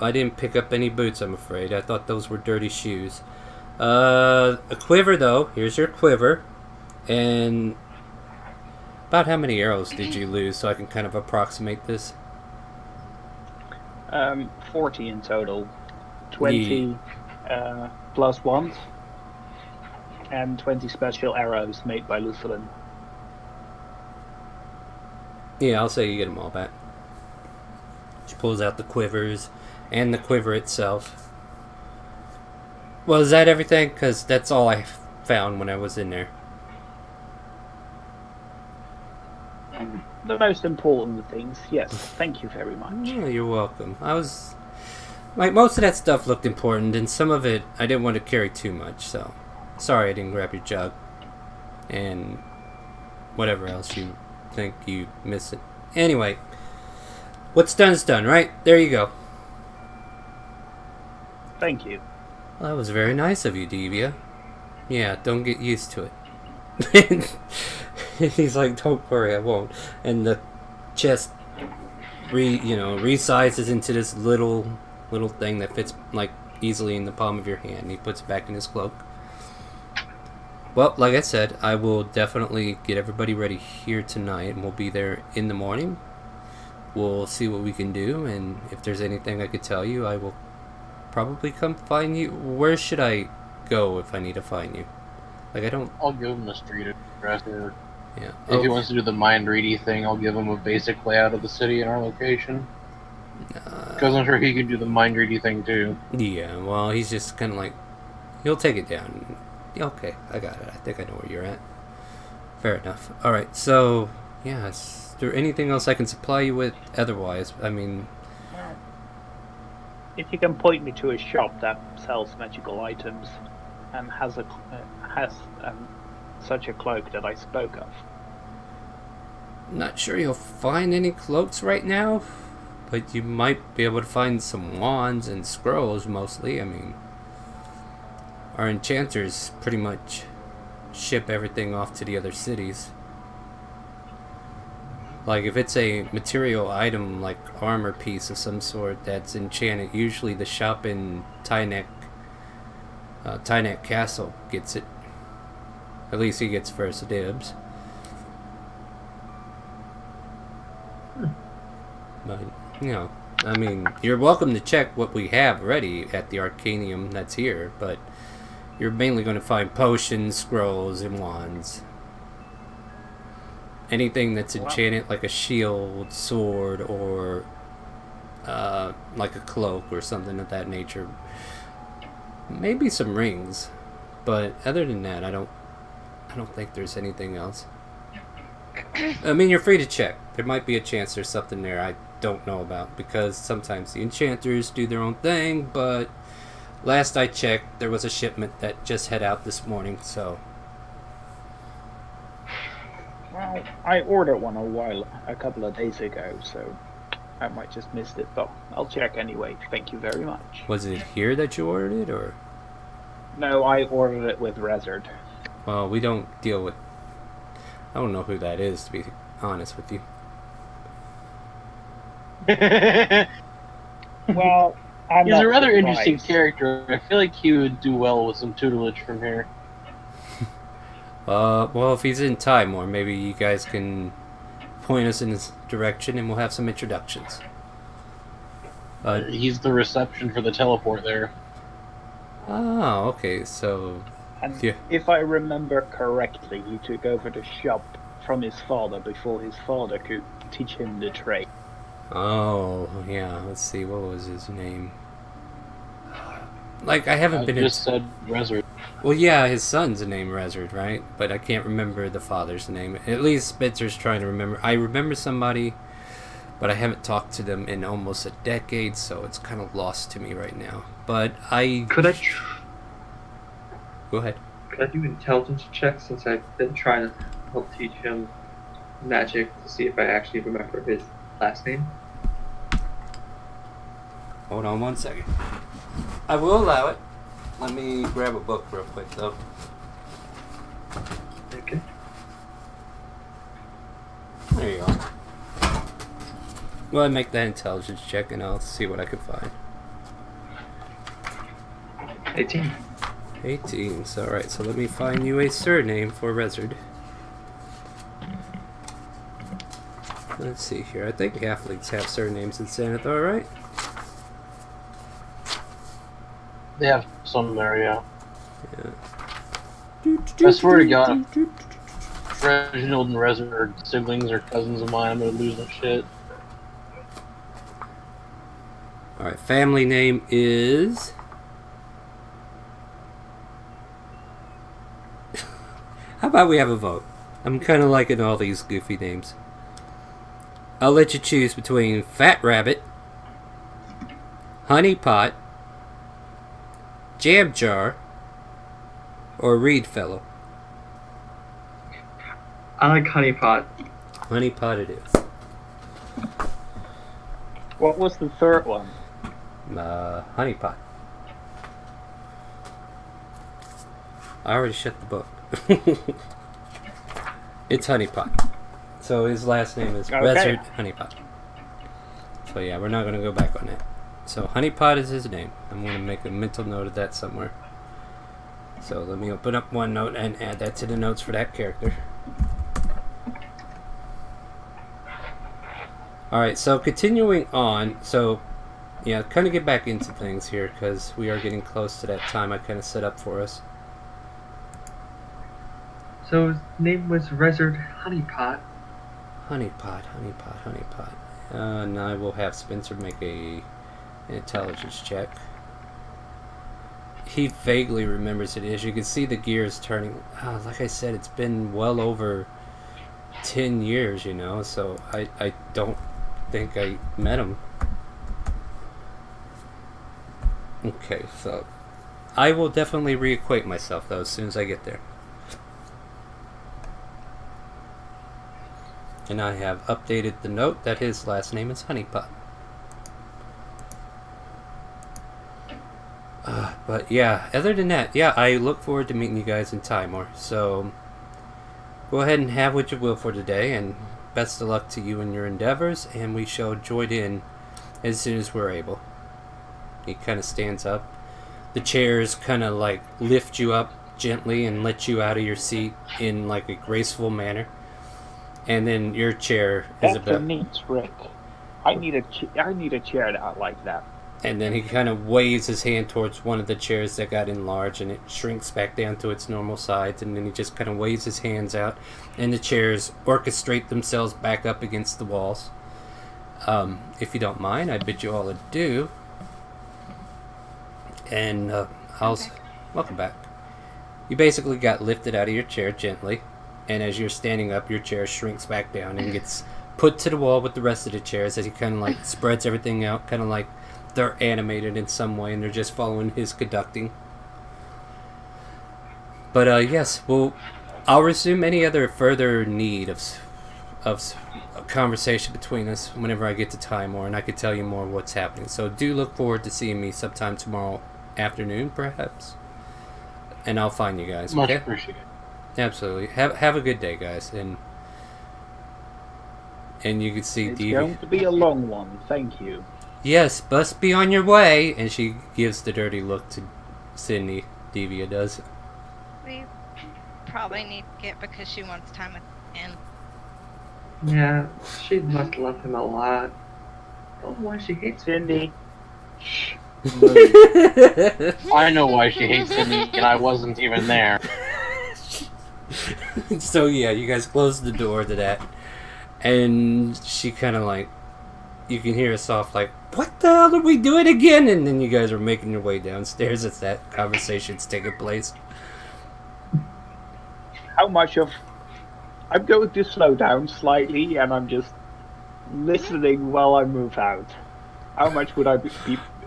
I didn't pick up any boots, I'm afraid. I thought those were dirty shoes. A quiver, though. Here's your quiver. And about how many arrows did you lose so I can kind of approximate this?
40 in total. 20 plus ones. And 20 special arrows made by Lucilin.
Yeah, I'll say you get them all back. She pulls out the quivers and the quiver itself. Well, is that everything? Because that's all I found when I was in there.
The most important things, yes. Thank you very much.
Yeah, you're welcome. Like, most of that stuff looked important, and some of it I didn't want to carry too much, so sorry I didn't grab your jug. And whatever else you think you miss it. Anyway, what's done is done, right? There you go.
Thank you.
Well, that was very nice of you, Devia. Yeah, don't get used to it. He's like, don't worry, I won't. And the chest resizes into this little thing that fits like easily in the palm of your hand. And he puts it back in his cloak. Well, like I said, I will definitely get everybody ready here tonight, and we'll be there in the morning. We'll see what we can do, and if there's anything I could tell you, I will probably come find you. Where should I go if I need to find you? Like, I don't...
I'll give him the street address. Or
Yeah.
if he wants to do the mind ready thing, I'll give him a basic layout of the city and our location. Because I'm sure he can do the mind ready thing too.
Yeah, well, he's just kind of like... He'll take it down. Okay, I got it. I think I know where you're at. Fair enough. Alright, so... Yeah, is there anything else I can supply you with otherwise? I mean...
If you can point me to a shop that sells magical items and has such a cloak that I spoke of.
Not sure you'll find any cloaks right now, but you might be able to find some wands and scrolls mostly. I mean, our enchanters pretty much ship everything off to the other cities. Like, if it's a material item, like armor piece of some sort that's enchanted, usually the shop in Tynek Castle gets it. At least he gets first dibs. But, I mean, you're welcome to check what we have ready at the Arcanium that's here, but you're mainly going to find potions, scrolls, and wands. Anything that's enchanted, like a shield, sword, or like a cloak or something of that nature. Maybe some rings, but other than that, I don't think there's anything else. I mean, you're free to check. There might be a chance there's something there I don't know about, because sometimes the enchanters do their own thing, but last I checked, there was a shipment that just head out this morning, so...
Well, I ordered one a couple of days ago, so I might just missed it, but I'll check anyway. Thank you very much.
Was it here that you ordered it, or...?
No, I ordered it with Rezard.
Well, we don't deal with... I don't know who that is, to be honest with you.
Well,
He's a rather interesting character. I feel like he would do well with some tutelage from here.
Well, if he's in Timor, maybe you guys can point us in this direction, and we'll have some introductions.
He's the reception for the teleport there.
Oh, okay. So,
And
yeah.
if I remember correctly, he took over the shop from his father before his father could teach him the trade.
Oh, yeah. Let's see. What was his name? Like, I haven't
I
been
just said Resurrect.
Well, yeah, his son's name Rezard, right? But I can't remember the father's name. At least Spencer's trying to remember. I remember somebody, but I haven't talked to them in almost a decade, so it's kind of lost to me right now. But I...
Could I
Go ahead.
could I do intelligence checks since I've been trying to help teach him magic to see if I actually remember his last name?
Hold on one second. I will allow it. Let me grab a book real quick, though.
Okay.
There you go. Well, I make that intelligence check, and I'll see what I can find.
18.
18. So, alright, so let me find you a surname for Rezard. Let's see here. I think halflings have surnames in Xanathar, right?
They have some there, yeah.
Yeah.
I swear to God, if Reginald and Resurrect are siblings or cousins of mine, I'm gonna lose my shit.
Alright, family name is... How about we have a vote? I'm kind of liking all these goofy names. I'll let you choose between Fat Rabbit, Honey Pot, Jam Jar, or Reed Fellow.
I like Honey Pot.
Honey Pot it is.
What was the third one?
Honey Pot. I already shut the book. It's Honey Pot. So his last name is
Okay.
Rezard Honey Pot. So yeah, we're not going to go back on that. So Honey Pot is his name. I'm going to make a mental note of that somewhere. So let me open up OneNote and add that to the notes for that character. Alright, so continuing on. So, yeah, kind of get back into things here because we are getting close to that time I kind of set up for us.
So his name was Rezard Honeypot.
Honey Pot, Honey Pot, Honey Pot. And I will have Spencer make an intelligence check. He vaguely remembers it. As you can see, the gears turning. Like I said, it's been well over 10 years, you know, so I don't think I met him. Okay, so I will definitely reacquaint myself, though, as soon as I get there. And I have updated the note that his last name is Honeypot. But yeah, other than that, yeah, I look forward to meeting you guys in Timor. So go ahead and have what you will for today, and best of luck to you in your endeavors, and we shall join in as soon as we're able. He kind of stands up. The chairs kind of like lift you up gently and let you out of your seat in like a graceful manner. And then your chair is
That's a
about...
neat trick. I need a chair that like that.
And then he kind of waves his hand towards one of the chairs that got enlarged, and it shrinks back down to its normal size. And then he just kind of waves his hands out, and the chairs orchestrate themselves back up against the walls. If you don't mind, I bid you all adieu. And welcome back. You basically got lifted out of your chair gently, and as you're standing up, your chair shrinks back down and gets put to the wall with the rest of the chairs as he kind of like spreads everything out, kind of like they're animated in some way and they're just following his conducting. But yes, well, I'll resume any other further need of a conversation between us whenever I get to Timor, and I could tell you more what's happening. So do look forward to seeing me sometime tomorrow afternoon, perhaps, and I'll find you guys.
Much
Okay?
appreciated.
Absolutely. Have a good day, guys, and you can see
It's
Devi.
going to be a long one, thank you.
Yes, must be on your way. And she gives the dirty look to Sydney. Devia does.
We probably need to get because she wants time with him.
Yeah, she must love him a lot. Don't know why she hates him.
Cindy.
I know why she hates Cindy, and I wasn't even there.
So yeah, you guys close the door to that, and she kind of like, you can hear a soft like, "What the hell are we doing again?" And then you guys are making your way downstairs as that conversation's taking place.
How much of... I'm going to slow down slightly, and I'm just listening while I move out. How much would I be...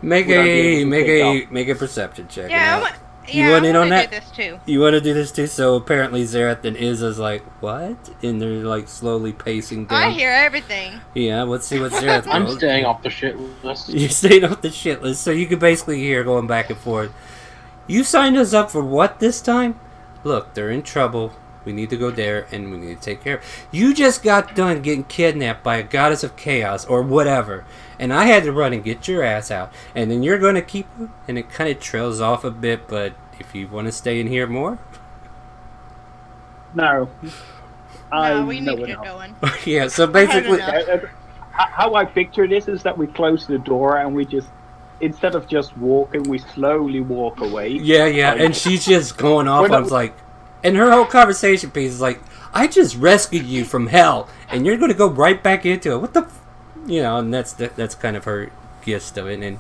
Make
would I be able
a
to
make
pick
a make a perception check.
Yeah,
and,
I
want in on
wanna
that?
do this too.
You want to do this too? So apparently Zerath and Izza's like, what? And they're like slowly pacing down.
I hear everything.
Yeah, let's see what Zerath
I'm
goes.
staying off the shit list.
You're staying off the shit list, so you can basically hear going back and forth. You signed us up for what this time? Look, they're in trouble. We need to go there, and we need to take care of. You just got done getting kidnapped by a goddess of chaos, or whatever. And I had to run and get your ass out. And then you're going to keep... And it kind of trails off a bit, but if you want to stay in here more...
No.
No, we
know
need to get
enough.
going.
Yeah, so basically...
enough.
How I picture this is that we close the door and we just, instead of just walking, we slowly walk away.
Yeah,
Like,
and she's just going off.
We're
I
not-
was like... And her whole conversation piece is like, I just rescued you from hell, and you're going to go right back into it. What the... You know, and that's kind of her gist of it, and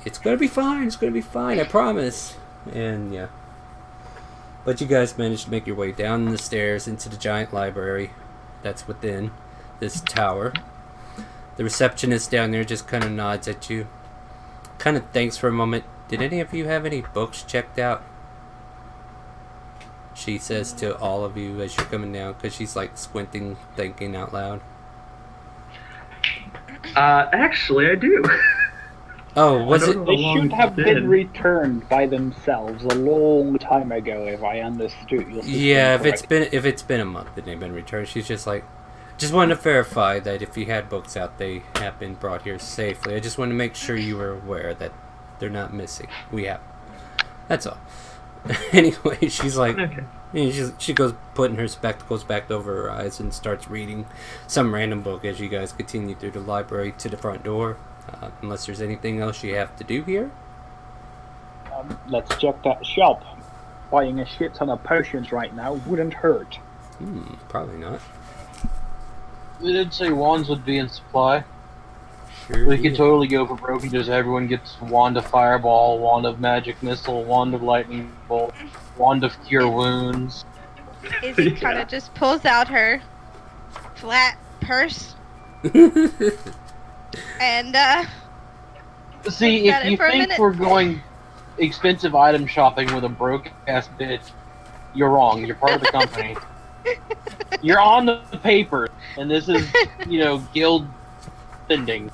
it's gonna be fine. It's gonna be fine. I promise. And yeah, but you guys managed to make your way down the stairs into the giant library that's within this tower. The receptionist down there just kind of nods at you, kind of thinks for a moment. Did any of you have any books checked out? She says to all of you as you're coming down, because she's like squinting, thinking out loud.
Actually, I do.
Oh, was
I
it?
don't know
They
how long
should have
it's
been returned by themselves a long time ago, if I understood your system
Yeah, if
correctly.
it's been a month that they've been returned, she's just like, just wanted to verify that if you had books out, they have been brought here safely. I just wanted to make sure you were aware that they're not missing. We have. That's all. Anyway, she's like,
Okay.
and she goes putting her spectacles back over her eyes and starts reading some random book as you guys continue through the library to the front door. Unless there's anything else you have to do here.
Let's check that shop. Buying a shit ton of potions right now wouldn't hurt.
Probably not.
They did say wands would be in supply.
Sure.
We could totally go for broke and just everyone gets wand of fireball, wand of magic missile, wand of lightning bolt, wand of cure wounds.
Izzy kind of just pulls out her flat purse and
See,
Look at
if
it
you
for a
think
minute.
we're going expensive item shopping with a broke ass bitch, you're wrong. You're part of the company. You're on the paper, and this is, guild spending.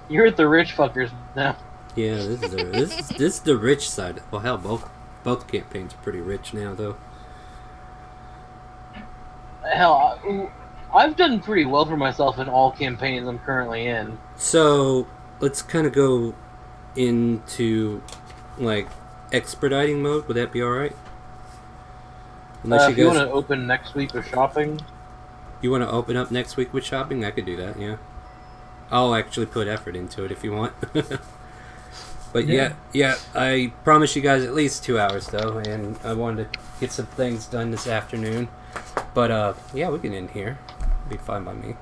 You're at the rich fuckers now.
Yeah, this is the rich side. Well, hell, both campaigns are pretty rich now, though.
Hell, I've done pretty well for myself in all campaigns I'm currently in.
So let's kind of go into like expediting mode. Would that be all right? Unless
If you want to open next week with shopping,
you want to open up next week with shopping, I could do that. Yeah, I'll actually put effort into it if you want. But yeah, I promise you guys at least 2 hours though, and I wanted to get some things done this afternoon. But yeah, we can end here. Be fine by me.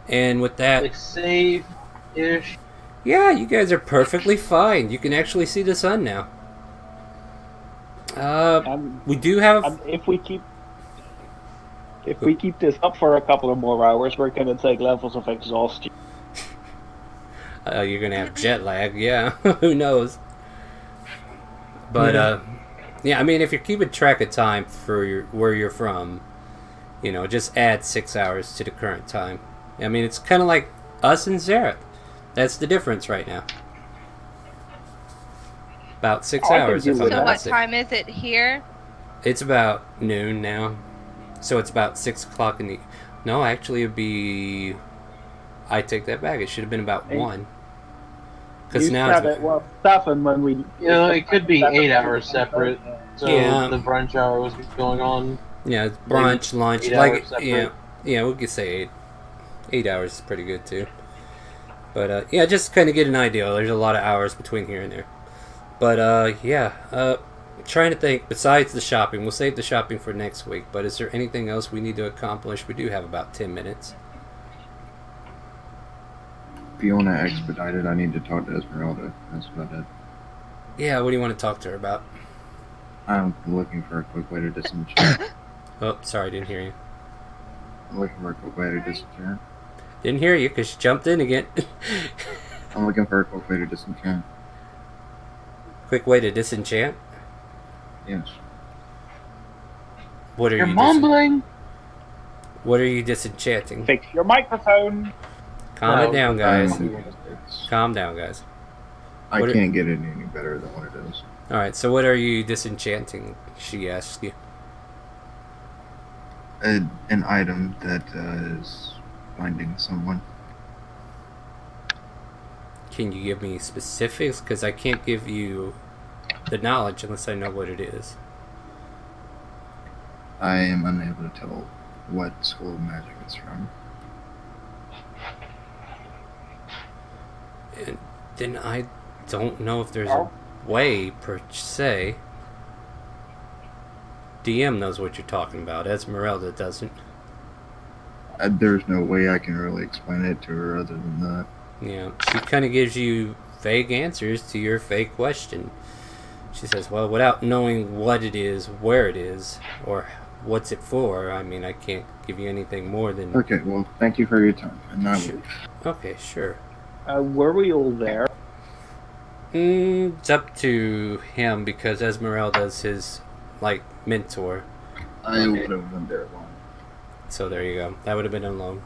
And with that,
like safe-ish.
yeah, you guys are perfectly fine. You can actually see the sun now. We do have.
If we keep this up for a couple of more hours, we're gonna take levels of exhaustion.
You're gonna have jet lag. Yeah, who knows? But yeah, I mean, if you're keeping track of time for where you're from, just add 6 hours to the current time. I mean, it's kind of like us and Zerath. That's the difference right now. About 6
I can
hours.
do
If I'm
with
so
not
what
mistaken.
time is it here?
It's about noon now, so it's about 6 o'clock in the. No, actually, it'd be. I take that back. It should have been about 1. Because
You
now
said
it's,
it was 7 when we.
It could be 8 hours separate. So
Yeah.
the brunch hour was going on.
yeah, it's brunch, lunch,
8
like
hours separate.
yeah, we could say 8. 8 hours is pretty good too. But yeah, just kind of get an idea. There's a lot of hours between here and there. But yeah, trying to think. Besides the shopping, we'll save the shopping for next week. But is there anything else we need to accomplish? We do have about 10 minutes.
If you want to expedite it, I need to talk to Esmeralda. That's about it.
Yeah, what do you want to talk to her about?
I'm looking for a quick way to disenchant.
Oh, sorry, didn't hear you.
I'm looking for a quick way to disenchant.
Didn't hear you because you jumped in again.
I'm looking for a quick way to disenchant.
Quick way to disenchant.
Yes.
What are
You're
you?
mumbling.
What are you disenchanting?
Fix your microphone.
Calm it down, guys.
It's-
Calm down, guys.
I
What are-
can't get it any better than what it is.
All right. So, what are you disenchanting? She asks you.
An item that is binding someone.
Can you give me specifics? Because I can't give you the knowledge unless I know what it is.
I am unable to tell what school of magic it's from.
And then I don't know if there's a way per se. DM knows what you're talking about. Esmeralda doesn't.
There's no way I can really explain it to her other than that.
Yeah, she kind of gives you vague answers to your vague question. She says, well, without knowing what it is, where it is, or what's it for, I mean, I can't give you anything more than...
Okay, well, thank you for your time. And I will.
Okay, sure.
Were we all there?
It's up to him because Esmeralda's his, like, mentor.
I would have been there long.
So there you go. That would have been alone.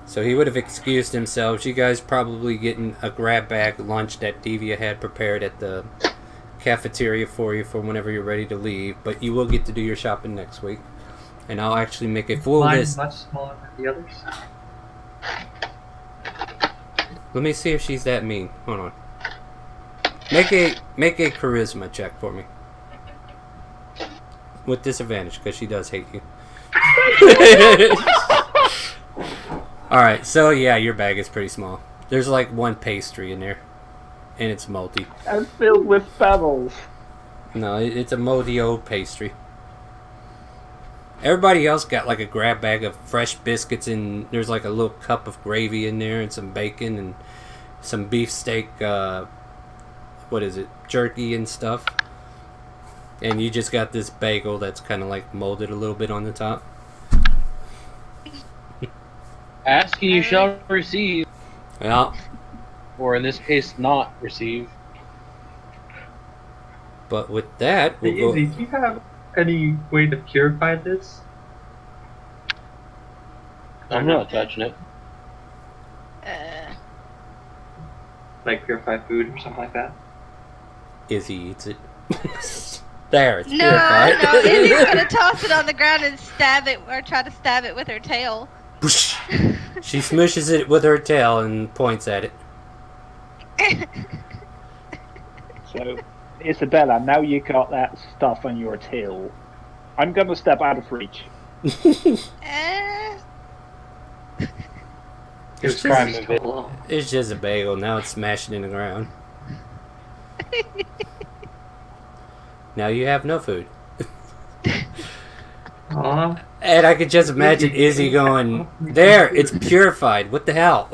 So he would have excused himself. You guys probably getting a grab bag lunch that Devia had prepared at the cafeteria for you for whenever you're ready to leave. But you will get to do your shopping next week. And I'll actually make a full
Mine's
list.
much smaller than the others.
Let me see if she's that mean. Hold on. Make a charisma check for me. With disadvantage, because she does hate you. Alright, so yeah, your bag is pretty small. There's like one pastry in there. And it's moldy.
And filled with pebbles.
No, it's a moldy pastry. Everybody else got like a grab bag of fresh biscuits and there's like a little cup of gravy in there and some bacon and some beefsteak, what is it, jerky and stuff. And you just got this bagel that's kind of like molded a little bit on the top.
Ask and you shall receive,
Yeah,
or in this case, not receive.
but with that,
Hey,
we'll
Izzy,
go...
do you have any way to purify this?
I'm not touching it.
Like purify food or something like that?
Izzy eats it. There, it's
No,
purified.
no, Izzy's gonna toss it on the ground and stab it, or try to stab it with her tail.
She smushes it with her tail and points at it.
So, Isabella, now you got that stuff on your tail. I'm gonna step out of reach.
Eh,
It's
Try
just,
and move it.
it's just a bagel. Now it's smashing in the ground. Now you have no food.
Aw.
And I could just imagine Izzy going, "There, it's purified. What the hell?"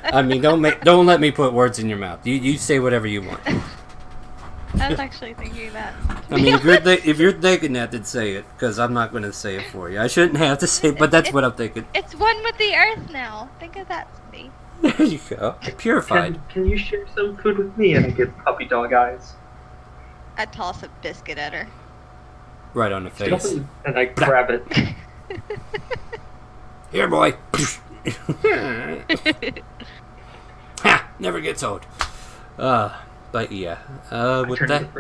I mean, don't let me put words in your mouth. You say whatever you want.
I was actually thinking that.
I mean, if you're thinking that, then say it, because I'm not going to say it for you. I shouldn't have to say it, but that's what I'm thinking.
It's one with the earth now. Think of that, Steve.
There you go. Purified.
Can you share some food with me? And I get puppy dog eyes.
I'd toss a biscuit at her.
Right on the face.
And I grab it.
Here, boy. Ha! Never gets old. But yeah. With
Turn
that,
to the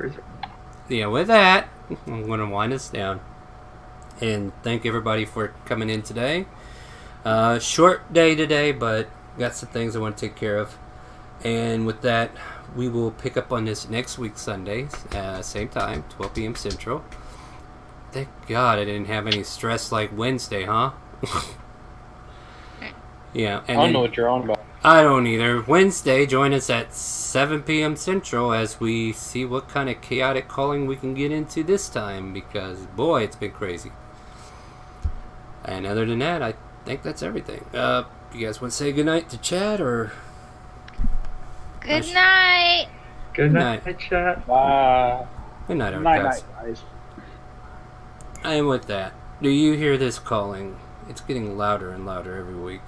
freezer.
with that, I'm gonna wind us down. And thank everybody for coming in today. Short day today, but got some things I want to take care of. And with that, we will pick up on this next week, Sunday, same time, 12 p.m. Central. Thank God I didn't have any stress like Wednesday, huh? Yeah, and
I don't
then,
know what you're on about.
I don't either. Wednesday, join us at 7 p.m. Central as we see what kind of chaotic calling we can get into this time, because, boy, it's been crazy. And other than that, I think that's everything. You guys want to say goodnight to Chad, or...
Good night.
Good
night.
night, chat.
Bye.
Good night,
Night,
Outcast.
guys.
And with that, do you hear this calling? It's getting louder and louder every week.